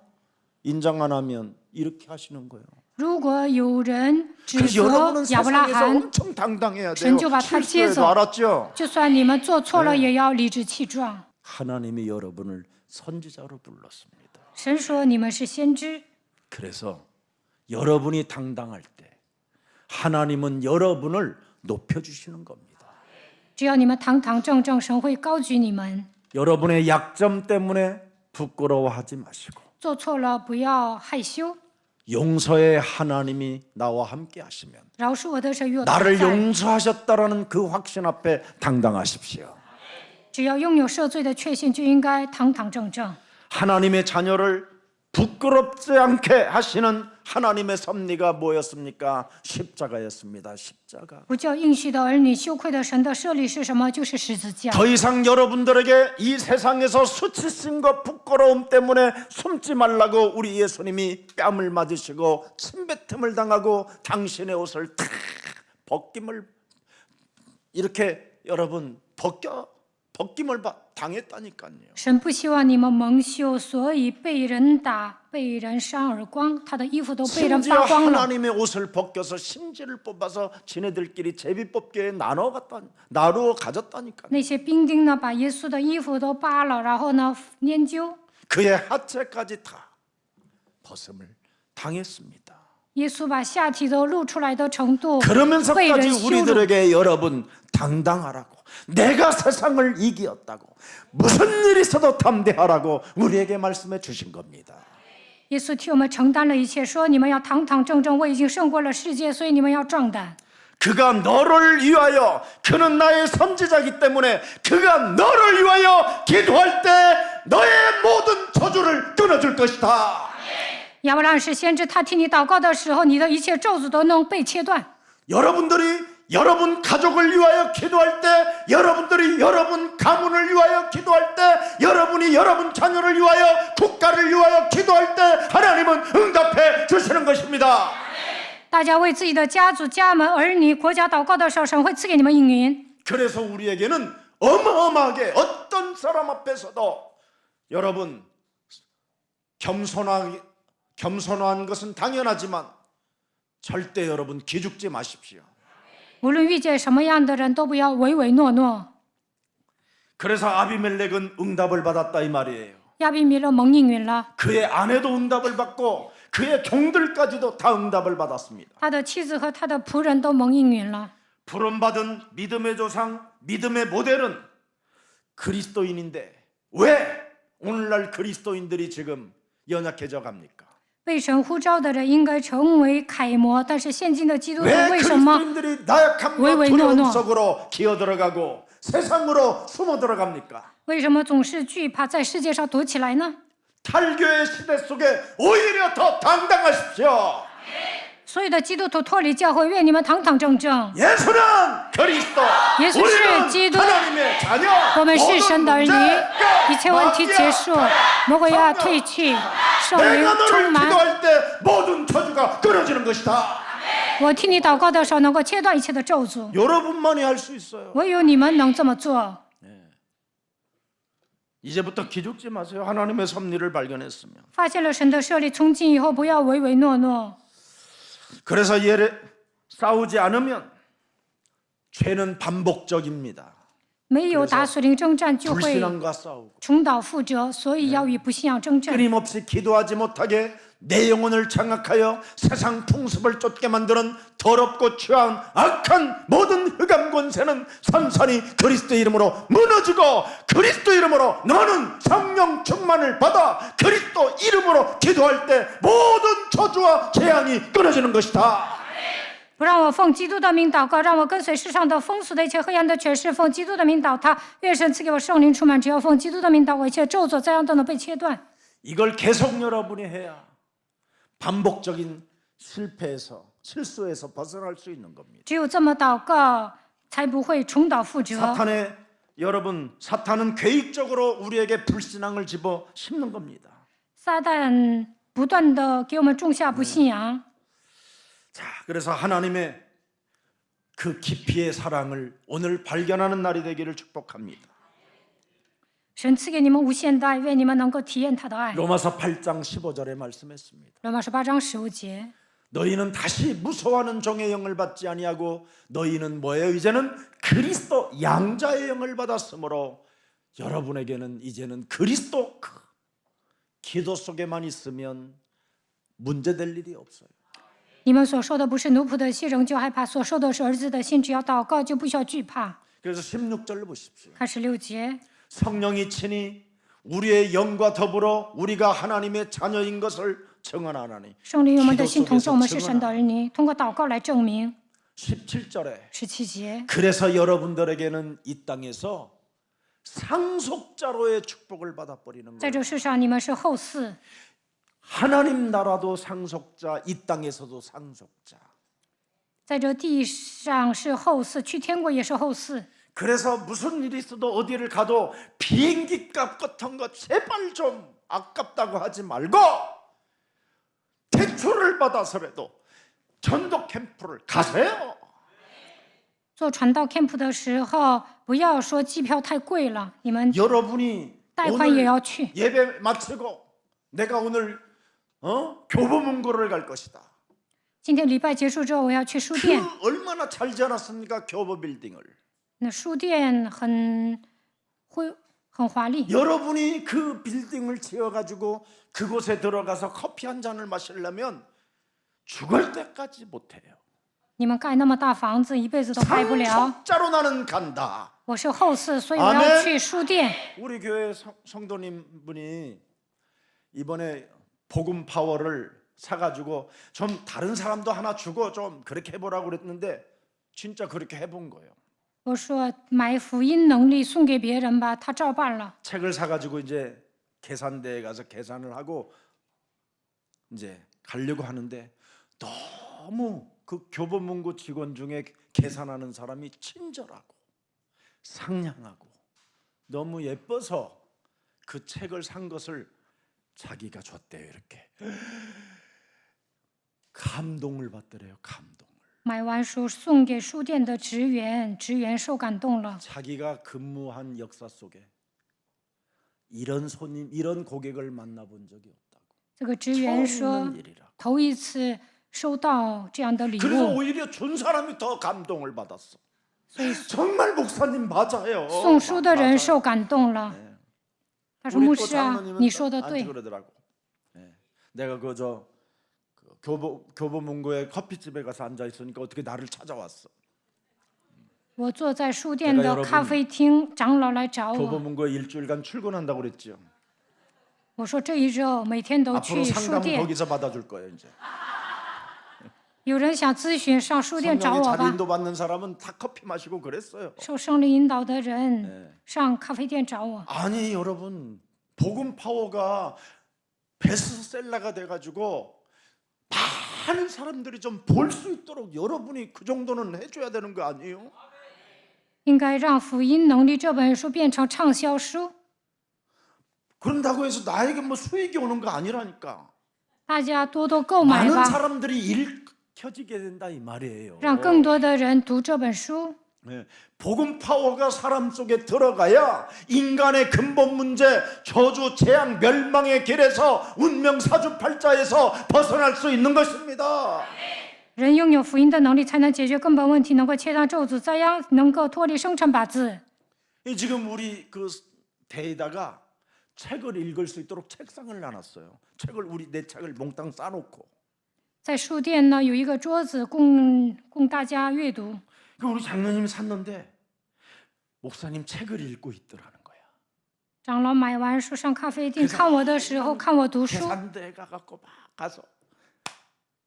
인정 안 하면 이렇게 하시는 거예요. 如果有人指 그래서 责 여러분은 亚伯拉 세상에서 罕， 엄청 당당해야 돼요. 전就把他接 실수해도 走。 알았죠? 就算你们做错了，也要理直气壮。 하나님이 여러분을 선지자로 불렀습니다. 神说你们是先知， 그래서 여러분이 당당할 때 하나님은 여러분을 높여주시는 겁니다. 只要你们堂堂正正，神会高举你们。 여러분의 약점 때문에 부끄러워하지 마시고 做错了不要害羞， 용서의 하나님이 나와 함께 하시면 饶恕我的神与我同 나를 在。 용서하셨다라는 그 확신 앞에 당당하십시오. 只要拥有赦罪的确信，就应该堂堂正正。 하나님의 자녀를 부끄럽지 않게 하시는 하나님의 섭리가 뭐였습니까? 십자가였습니다. 십자가. 不叫应许的儿女羞愧的神的设立是什么？就是十字架。 더 이상 여러분들에게 이 세상에서 수치심과 부끄러움 때문에 숨지 말라고 우리 예수님이 뺨을 맞으시고 침뱉음을 당하고 당신의 옷을 탁 벗김을 이렇게 여러분 벗김을 당했다니까요. 神不希望你们蒙羞，所以被人打、被人扇耳光，他的衣服都被人 심지어 扒光了。 하나님의 옷을 벗겨서 심지를 뽑아서 지네들끼리 제비뽑기에 나누어 가졌다니까요. 那些兵丁呢，把耶稣的衣服都扒了，然后呢研究。 그의 하체까지 다 벗음을 당했습니다. 耶稣把下体都露出来的程度，被人 그러면서까지 羞辱。 우리들에게 여러분 당당하라고, 내가 세상을 이기었다고, 무슨 일이 있어도 담대하라고 우리에게 말씀해 주신 겁니다. 耶稣替我们承担了一切，说你们要堂堂正正，我已经胜过了世界，所以你们要壮胆。 그가 너를 위하여, 그는 나의 선지자이기 때문에 그가 너를 위하여 기도할 때 너의 모든 저주를 끊어줄 것이다. 亚伯拉罕是先知，他替你祷告的时候，你的一切咒诅都能被切断。 여러분들이 여러분 가족을 위하여 기도할 때, 여러분들이 여러분 가문을 위하여 기도할 때, 여러분이 여러분 자녀를 위하여, 국가를 위하여 기도할 때 하나님은 응답해 주시는 것입니다. 大家为自己的家族、家门、儿女、国家祷告的时候，神会赐给你们应允。 그래서 우리에게는 어마어마하게 어떤 사람 앞에서도 여러분 겸손한 것은 당연하지만 절대 여러분 기죽지 마십시오. 无论遇见什么样的人，都不要唯唯诺诺。 그래서 아비멜렉은 응답을 받았다 이 말이에요. 亚比米勒蒙应允了， 그의 아내도 응답을 받고 그의 종들까지도 다 응답을 받았습니다. 他的妻子和他的仆人都蒙应允了。 부름받은 믿음의 조상, 믿음의 모델은 그리스도인인데 왜 오늘날 그리스도인들이 지금 연약해져 갑니까? 被神呼召的人应该成为楷模，但是现今的基督徒 왜 为什么 그리스도인들이 나약함과 두려움 속으로 기어들어가고 세상으로 숨어 들어갑니까? 为什么总是惧怕在世界上躲起来呢？ 탈교의 시대 속에 오히려 더 당당하십시오. 所有的基督徒脱离教会，愿你们堂堂正正。 예수는 그리스도, 예수 우리는 是基督， 하나님의 자녀. 我们是神的儿女， 모든 一切问题结束，魔鬼要退去，圣灵 내가 너를 充满。 기도할 때 모든 저주가 끊어지는 것이다. 我替你祷告的时候，能够切断一切的咒诅， 여러분만이 할 수 있어요. 唯有你们能这么做。 이제부터 기죽지 마세요. 하나님의 섭리를 발견했으면. 发现了神的设立，从今以后不要唯唯诺诺。 그래서 싸우지 않으면 죄는 반복적입니다. 没有打属灵征战，就会 불신앙과 싸우고 重蹈覆辙，所以要与不信仰征战。 끊임없이 기도하지 못하게 내 영혼을 장악하여 세상 풍습을 쫓게 만드는 더럽고 추한 악한 모든 흑암 권세는 산산이 그리스도 이름으로 무너지고, 그리스도 이름으로 너는 성령 충만을 받아 그리스도 이름으로 기도할 때 모든 저주와 재앙이 끊어지는 것이다. 不让我奉基督的名祷告，让我跟随世上的风俗的一切黑暗的权势，奉基督的名祷他。愿神赐给我圣灵充满，只要奉基督的名祷告，一切咒诅灾殃都能被切断。 이걸 계속 여러분이 해야 반복적인 실수에서 벗어날 수 있는 겁니다. 只有这么祷告，才不会重蹈覆辙。 사탄은 계획적으로 우리에게 불신앙을 집어 심는 겁니다. 撒旦不断的给我们种下不信仰。 자, 그래서 하나님의 그 깊이의 사랑을 오늘 발견하는 날이 되기를 축복합니다. 神赐给你们无限的爱，愿你们能够体验他的爱。 로마서 8장 15절에 말씀했습니다. 罗马书8章15节， 너희는 다시 무서워하는 종의 영을 받지 아니하고 너희는 뭐예요? 이제는 그리스도 양자의 영을 받았으므로 여러분에게는 이제는 그리스도 기도 속에만 있으면 문제될 일이 없어요. 你们所受的不是奴仆的心，仍旧害怕；所受的是儿子的心，只要祷告，就不需要惧怕。 그래서 16절을 보십시오. 看16节， 성령이 친히 우리의 영과 더불어 우리가 하나님의 자녀인 것을 증언하나니. 圣灵与我们的 기도 心同 속에서 证，我们是神的 증언하나니. 儿女，通过祷告来证明。 17절에 17节， 그래서 여러분들에게는 이 땅에서 상속자로의 축복을 받아버리는 在 거예요. 这世上你们是后嗣， 하나님 나라도 상속자, 이 땅에서도 상속자. 在这地上是后嗣，去天国也是后嗣。 그래서 무슨 일이 있어도 어디를 가도 비행기 값 같은 거 제발 좀 아깝다고 하지 말고 대출을 받아서라도 전도 캠프를 가세요. 做传道 camp 的时候，不要说机票太贵了，你们 여러분이 贷款也 오늘 要去。 예배 마치고 내가 오늘 교보문고를 갈 것이다. 今天礼拜结束之后，我要去书 그 店。 얼마나 잘 지어놨습니까? 교보 빌딩을. 那书店很华丽， 여러분이 그 빌딩을 지어가지고 그곳에 들어가서 커피 한 잔을 마시려면 죽을 때까지 못해요. 你们盖那么大房子，一辈子都盖不了。 상속자로 나는 간다. 我是后嗣，所以我要 아멘 去书店。 우리 교회 성도님 분이 이번에 복음 파워를 사가지고 좀 다른 사람도 하나 주고 좀 그렇게 해보라고 그랬는데 진짜 그렇게 해본 거예요. 我说买福音能力送给别人吧，他照办了。 책을 사가지고 이제 계산대에 가서 계산을 하고 이제 가려고 하는데 너무 그 교보문고 직원 중에 계산하는 사람이 친절하고 상냥하고 너무 예뻐서 그 책을 산 것을 자기가 줬대요. 이렇게 감동을 받더래요. 감동을. 买完书送给书店的职员，职员受感动了。 자기가 근무한 역사 속에 이런 손님, 이런 고객을 만나본 적이 없다고. 这个职员 처음 说 있는 일이라고. ，头一次收到这样的礼 그래서 物， 오히려 준 사람이 더 감동을 받았어. 所以 정말 목사님 맞아요. 送书的人 맞아요. 受感动了。 네. 他说：“ 우리 牧 또 师啊， 장로님은 你说的 안 对。 그러더라고. 네. 내가 그 교보문고의 커피집에 가서 앉아 있으니까 어떻게 나를 찾아왔어. 我坐在书店 내가 的 여러분 咖啡厅，长老来找我。 교보문고에 일주일간 출근한다고 그랬죠. 我说这一周每天都 앞으로 去书 상담은 店。 거기서 받아줄 거예요. 이제 有人想咨询，上书店找 성령의 我 자리 吧。 인도 받는 사람은 다 커피 마시고 그랬어요. 受圣灵引导的人上咖啡店找我。 아니 여러분 복음 파워가 베스트셀러가 돼가지고 많은 사람들이 좀 볼 수 있도록 여러분이 그 정도는 해줘야 되는 거 아니에요? 应该让《福音能力》这本书变成畅销书， 그런다고 해서 나에게 뭐 수익이 오는 거 아니라니까. 大家多多购买 많은 吧， 사람들이 읽혀지게 된다 이 말이에요. 让更多的人读这本书。 네. 복음 파워가 사람 속에 들어가야 인간의 근본 문제, 저주, 재앙, 멸망의 길에서 운명 사주팔자에서 벗어날 수 있는 것입니다. 人拥有福音的能力，才能解决根本问题，能够切断咒诅，这样能够脱离生辰八字。 지금 우리 그 대에다가 책을 읽을 수 있도록 책상을 놔놨어요. 내 책을 몽땅 싸놓고. 在书店呢有一个桌子供大家阅读。 그 우리 장로님이 샀는데 목사님 책을 읽고 있더라는 거야. 长老买完书上咖啡店看我的时候，看我读书。 계산대에 가갖고 막 가서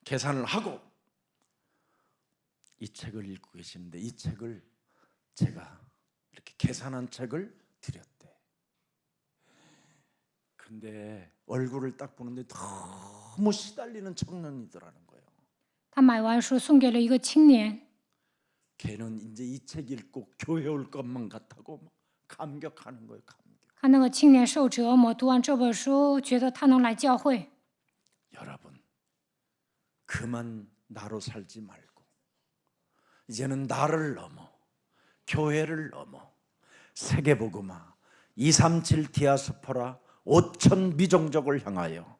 계산을 하고 이 책을 읽고 계시는데 이 책을 제가 이렇게 계산한 책을 드렸대. 근데 얼굴을 딱 보는데 너무 시달리는 청년이더라는 거예요. 他买完书送给了一个青年， 걔는 이제 이 책 읽고 교회 올 것만 같다고 막 감격하는 거예요. 감격. 看那个青年受折磨，读完这本书，觉得他能来教会。 여러분 그만 나로 살지 말고 이제는 나를 넘어 교회를 넘어 세계복음화 237 디아스포라 5천 미종족을 향하여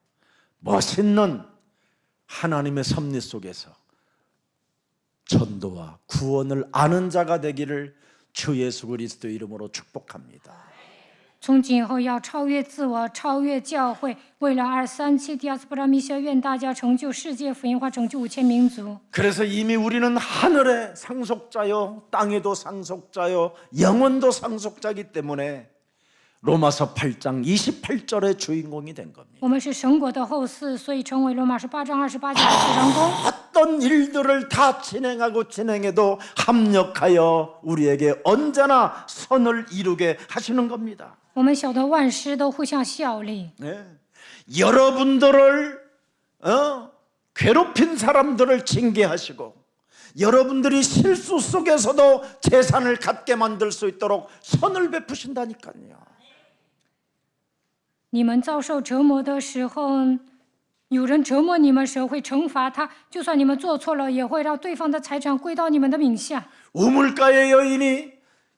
멋있는 하나님의 섭리 속에서 전도와 구원을 아는 자가 되기를 주 예수 그리스도 이름으로 축복합니다. 从今以后要超越自我，超越教会，为了237第二次布拉米修，愿大家成就世界福音化，拯救5000民族。 그래서 이미 우리는 하늘의 상속자요 땅에도 상속자요 영원도 상속자이기 때문에 로마서 8장 28절의 주인공이 된 겁니다. 我们是神国的后嗣，所以成为罗马书8章28节的主人公。 어떤 일들을 다 진행하고 진행해도 합력하여 우리에게 언제나 선을 이루게 하시는 겁니다. 我们晓得万事都互相效力。 네. 여러분들을 괴롭힌 사람들을 징계하시고 여러분들이 실수 속에서도 재산을 갖게 만들 수 있도록 선을 베푸신다니까요. 你们遭受折磨的时候，有人折磨你们时会惩罚他，就算你们做错了，也会让对方的财产归到你们的名下。 우물가의 여인이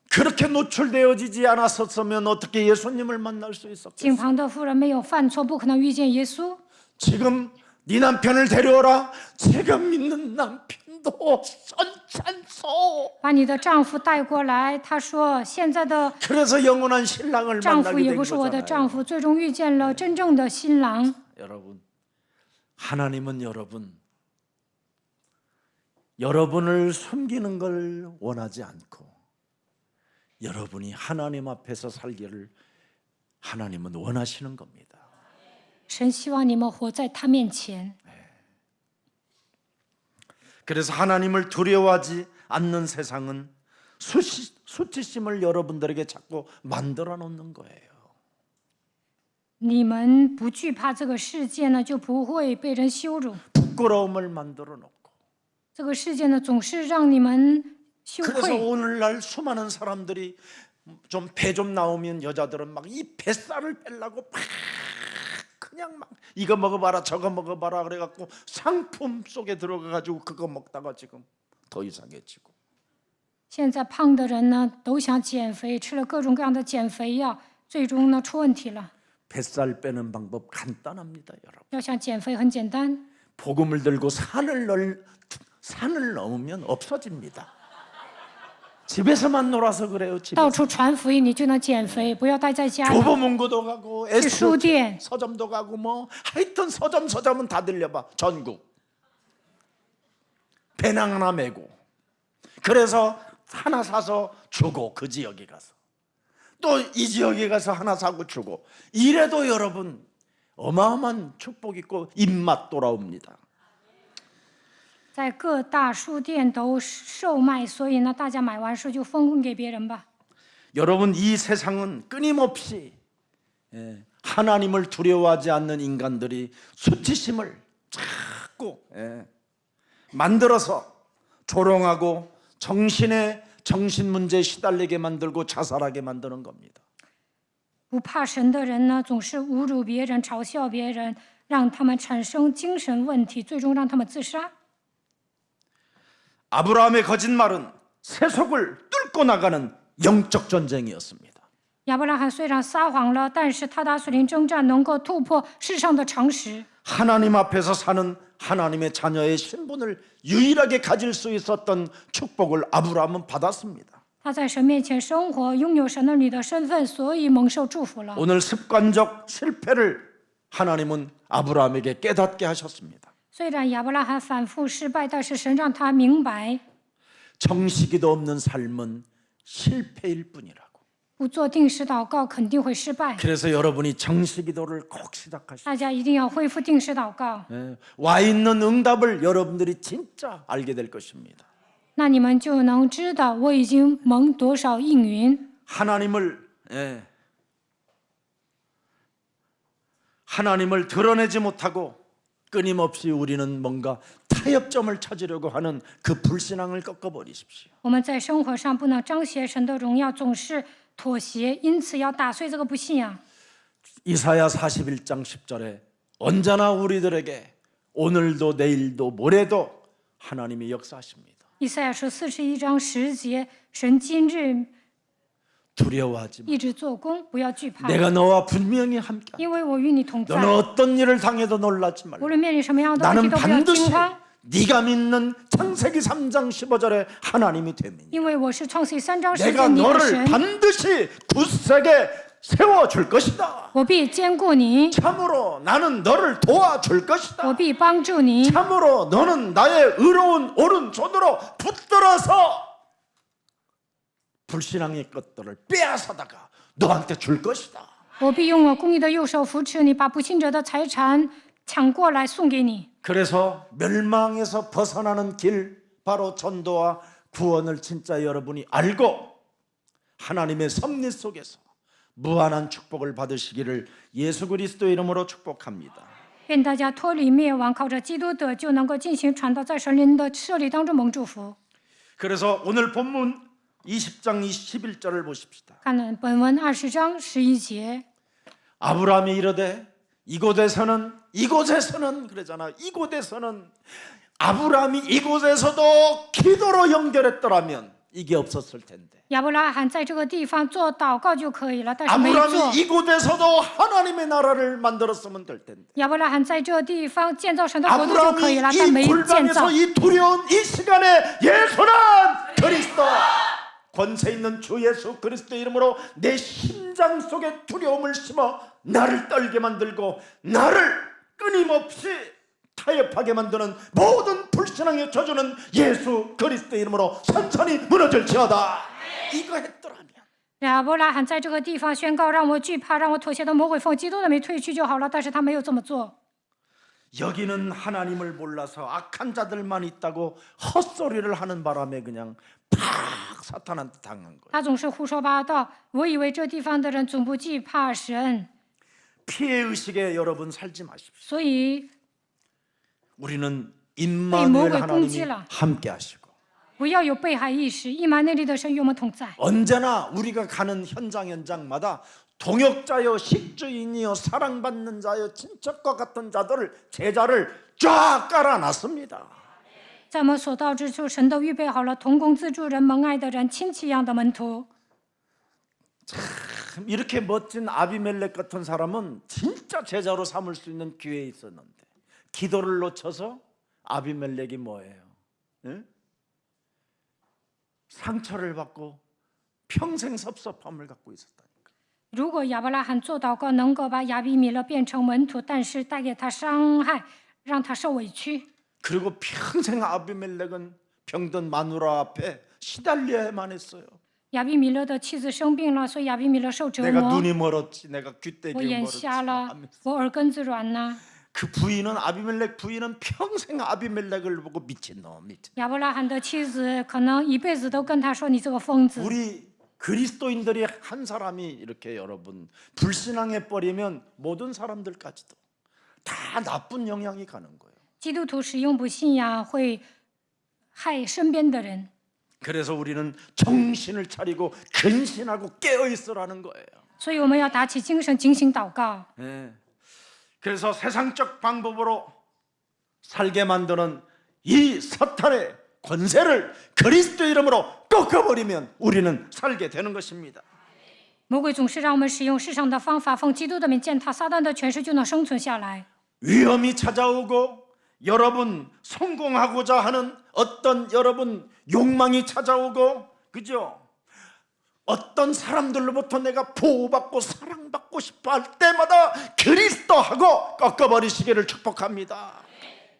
그렇게 노출되어지지 않았었으면 어떻게 예수님을 만날 수 井 있었겠어요? 旁的妇人没有犯错，不可能遇见耶稣。 지금 네 남편을 데려오라. 제가 믿는 남편도 선찬소. 把你的丈夫带过来，他说现在的 그래서 영원한 신랑을 丈夫 만나게 也 된 不是我的 거잖아요. 丈夫，最终遇见了真正的新郎。 여러분, 하나님은 여러분을 숨기는 걸 원하지 않고 여러분이 하나님 앞에서 살기를 하나님은 원하시는 겁니다. 神希望你们活在他面前， 그래서 하나님을 두려워하지 않는 세상은 수치심을 여러분들에게 자꾸 만들어 놓는 거예요. 你们不惧怕这个世界呢，就不会被人羞辱。 부끄러움을 만들어 놓고 这个世界呢，总是让你们羞 그래서 愧。 오늘날 수많은 사람들이 좀 배 좀 나오면 여자들은 막 이 뱃살을 빼려고 막 그냥 막 이거 먹어봐라 저거 먹어봐라 그래갖고 상품 속에 들어가가지고 그거 먹다가 지금 더 이상해지고 现在胖的人呢，都想减肥，吃了各种各样的减肥药，最终呢出问题了。 뱃살 빼는 방법 간단합니다, 여러분. 要想减肥很简单， 복음을 들고 산을 넘으면 없어집니다. 집에서만 놀아서 그래요. 到 집에서. 处传福音，你就能减肥，不要待在家里。 교보문고도 가고 그书店. 서점도 가고 뭐 하여튼 서점은 다 들려봐. 전국. 배낭 하나 메고. 그래서 하나 사서 주고 그 지역에 가서. 또 이 지역에 가서 하나 사고 주고. 이래도 여러분 어마어마한 축복 있고 입맛 돌아옵니다. 在各大书店都售卖，所以呢，大家买完书就分给别人吧。 여러분 이 세상은 끊임없이 하나님을 두려워하지 않는 인간들이 수치심을 자꾸 만들어서 조롱하고 정신 문제에 시달리게 만들고 자살하게 만드는 겁니다. 不怕神的人呢，总是侮辱别人、嘲笑别人，让他们产生精神问题，最终让他们自杀。 아브라함의 거짓말은 세속을 뚫고 나가는 영적 전쟁이었습니다. 亚伯拉罕虽然撒谎了，但是他打属灵征战能够突破世上的常识。 하나님 앞에서 사는 하나님의 자녀의 신분을 유일하게 가질 수 있었던 축복을 아브라함은 받았습니다. 他在神面前生活，拥有神儿女的身份，所以蒙受祝福了。 오늘 습관적 실패를 하나님은 아브라함에게 깨닫게 하셨습니다. 虽然亚伯拉罕反复失败，但是神让他明白， 정식이도 없는 삶은 실패일 뿐이라고. 不做定时祷告肯定会失败。 그래서 여러분이 정식기도를 꼭 시작하시고 大家一定要恢复定时祷告， 와 있는 응답을 여러분들이 진짜 알게 될 것입니다. 那你们就能知道我已经蒙多少应允。 하나님을 드러내지 못하고 끊임없이 우리는 뭔가 타협점을 찾으려고 하는 그 불신앙을 꺾어버리십시오. 我们在生活上不能彰显神的荣耀，总是妥协，因此要打碎这个不信仰。 이사야 41장 10절에 언제나 우리들에게 오늘도 내일도 모레도 하나님이 역사하십니다. 以赛亚书41章10节，神今日 두려워하지 마. 一直做工，不要惧怕， 내가 너와 분명히 함께. 因为我与你同在。 너는 어떤 일을 당해도 놀라지 말라. 无论面临什么样的问题， 나는 都不要 반드시 惊慌， 네가 믿는 창세기 3장 15절에 하나님이 됨이니 因为我是创世记3章10 내가 节你的 너를 神， 반드시 굳세게 세워줄 것이다. 我必坚固你， 참으로 나는 너를 도와줄 我 것이다. 必帮助你， 참으로 너는 나의 의로운 오른손으로 붙들어서 불신앙의 것들을 빼앗아다가 너한테 줄 것이다. 我必用我公义的右手扶持你，把不信者的财产抢过来送给你。 그래서 멸망에서 벗어나는 길, 바로 전도와 구원을 진짜 여러분이 알고 하나님의 섭리 속에서 무한한 축복을 받으시기를 예수 그리스도의 이름으로 축복합니다. 愿大家脱离灭亡，靠着基督得救，能够进行传道，在神灵的设立当中蒙祝福。 그래서 오늘 본문 20장 21절을 보십시다. 看本文20章11节， 아브라함이 이르되 이곳에서는 그러잖아. 이곳에서는 아브라함이 이곳에서도 기도로 연결했더라면 이게 없었을 텐데. 亚伯拉罕在这个地方做祷告就可以了，但是没做。 아브라함이 이곳에서도 하나님의 나라를 만들었으면 될 텐데. 亚伯拉罕在这地方建造神的国度就可以 아브라함이 了，但没 이 建造 골방에서 。이 두려운 이 시간에 예수는 그리스도, 권세 있는 주 예수 그리스도의 이름으로 내 심장 속에 두려움을 심어 나를 떨게 만들고 나를 끊임없이 타협하게 만드는 모든 불신앙의 저주는 예수 그리스도의 이름으로 선천히 무너질지어다. 이거 했더라면 亚伯拉罕在这个地方宣告，让我惧怕，让我妥协的魔鬼奉基督的名退去就好了，但是他没有这么做。 여기는 하나님을 몰라서 악한 자들만 있다고 헛소리를 하는 바람에 그냥 팍 사탄한테 당한 거예요. 他总是胡说八道，我以为这地方的人总不惧怕神， 피해의식에 여러분 살지 마십시오. 所以 우리는 임마누엘 하나님이 공지라. 함께 하시고 不要有被害意识。以马内利的神与我们同在。 언제나 우리가 가는 현장마다 동역자여 식주인이여 사랑받는 자여 친척과 같은 자들을 제자를 쫙 깔아놨습니다. 在我们所到之处，神都预备好了同工资助人、蒙爱的人、亲戚一样的门徒。 이렇게 멋진 아비멜렉 같은 사람은 진짜 제자로 삼을 수 있는 기회에 있었는데 기도를 놓쳐서 아비멜렉이 뭐예요? 응? 상처를 받고 평생 섭섭함을 갖고 있었다니까. 如果亚伯拉罕做祷告能够把亚比米勒变成门徒，但是带给他伤害，让他受委屈， 그리고 평생 아비멜렉은 병든 마누라 앞에 시달려야만 했어요. 亚比米勒的妻子生病了，所以亚比米勒受折 내가 磨。 눈이 멀었지, 내가 我 귀때기 眼 멀었지 瞎了， 하면서 我耳根子软了。 그 부인은 아비멜렉 부인은 평생 아비멜렉을 보고 미친놈. 亚伯拉罕的妻子可能一辈子都跟他说：“你这个疯子。” 우리 그리스도인들이 한 사람이 이렇게 여러분 불신앙에 빠지면 모든 사람들까지도 다 나쁜 영향이 가는 거예요. 基督徒使用不信仰会害身边的人， 그래서 우리는 정신을 차리고 근신하고 깨어 있으라는 거예요. 所以我们要打起精神，警醒祷告。 예. 그래서 세상적 방법으로 살게 만드는 이 사탄의 권세를 그리스도의 이름으로 꺾어버리면 우리는 살게 되는 것입니다. 魔鬼总是让我们使用世上的方法，奉基督的名践踏撒旦的权势，就能生存下来。 위험이 찾아오고 여러분 성공하고자 하는 어떤 여러분 욕망이 찾아오고, 그죠? 어떤 사람들로부터 내가 보호받고 사랑받고 싶어 할 때마다 그리스도하고 꺾어버리시기를 축복합니다.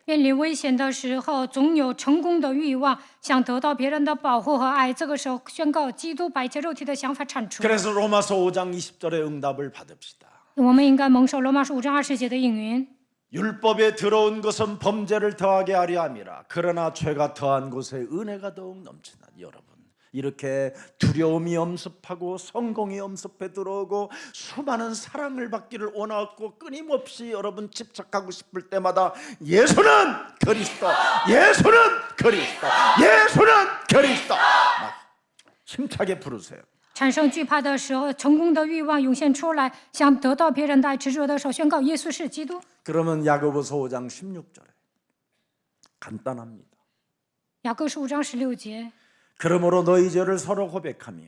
面临危险的时候，总有成功的欲望，想得到别人的保护和爱。这个时候宣告基督，把一切肉体的想法铲除。 그래서 로마서 5장 20절의 응답을 받읍시다. 我们应该蒙受罗马书5章20节的应允。 율법에 들어온 것은 범죄를 더하게 하려 함이라. 그러나 죄가 더한 곳에 은혜가 더욱 넘치나. 여러분, 이렇게 두려움이 엄습하고 성공이 엄습해 들어오고 수많은 사랑을 받기를 원하고 끊임없이 여러분 집착하고 싶을 때마다 예수는 그리스도, 예수는 그리스도, 예수는 그리스도. 힘차게 부르세요. 产生惧怕的时候，成功的欲望涌现出来，想得到别人的爱，执着的时候，宣告耶稣是基督。 그러면 야고보서 5장 16절에 간단합니다. 雅各书5章16节。 그러므로 너희 죄를 서로 고백하며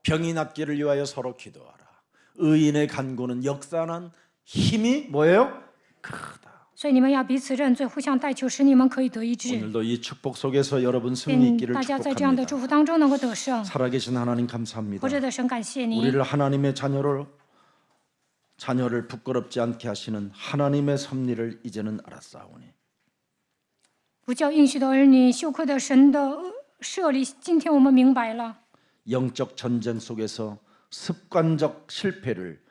병이 낫기를 위하여 서로 기도하라. 의인의 간구는 역사하는 힘이 뭐예요? 크다. 所以你们要彼此认罪，互相代求，使你们可以得医治。 오늘도 이 축복 속에서 여러분 승리 愿 있기를 大家在这样的祝 축복합니다. 福当中能够得胜。 살아계신 하나님 감사합니다. 活着的神，感谢你， 우리를 하나님의 자녀를 부끄럽지 않게 하시는 하나님의 섭리를 이제는 알았사오니 不叫应许的儿女羞愧的神的设立。今天我们明白了， 영적 전쟁 속에서 습관적 실패를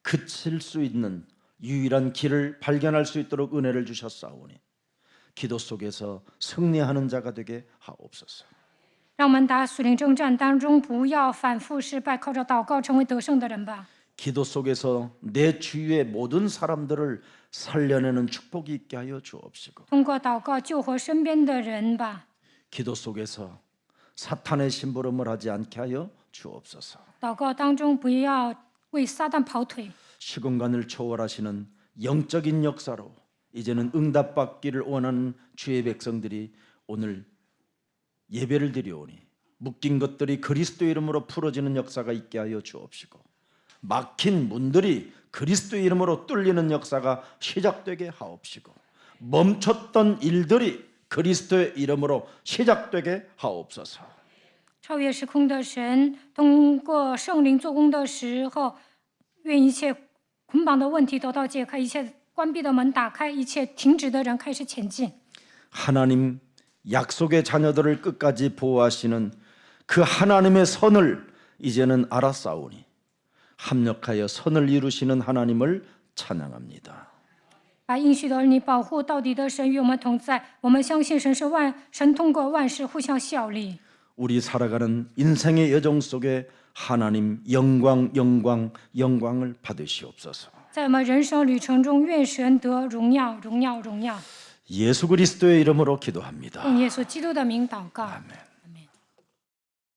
그칠 수 있는 유일한 길을 발견할 수 있도록 은혜를 주셨사오니 기도 속에서 승리하는 자가 되게 하옵소서. 让我们打属灵征战当中不要反复失败，靠着祷告成为得胜的人吧。 기도 속에서 내 주위의 모든 사람들을 살려내는 축복이 있게 하여 주옵시고 通过祷告救活身边的人吧。 기도 속에서 사탄의 심부름을 하지 않게 하여 주옵소서. 祷告当中不要为撒旦跑腿， 시공간을 초월하시는 영적인 역사로 이제는 응답받기를 원하는 주의 백성들이 오늘 예배를 드려오니 묶인 것들이 그리스도의 이름으로 풀어지는 역사가 있게 하여 주옵시고 막힌 문들이 그리스도의 이름으로 뚫리는 역사가 시작되게 하옵시고 멈췄던 일들이 그리스도의 이름으로 시작되게 하옵소서. 超越时空的神，通过圣灵做工的时候，愿一切捆绑的问题得到解开，一切关闭的门打开，一切停止的人开始前进。 하나님 약속의 자녀들을 끝까지 보호하시는 그 하나님의 선을 이제는 알았사오니 합력하여 선을 이루시는 하나님을 찬양합니다. 把应许的儿女保护到底的神与我们同在，我们相信神通过万事互相效力。 우리 살아가는 인생의 여정 속에 하나님 영광을 받으시옵소서. 在我们人生旅程中，愿神得荣耀，荣耀，荣耀。 예수 그리스도의 이름으로 기도합니다. 奉耶稣基督的名祷告。 아멘.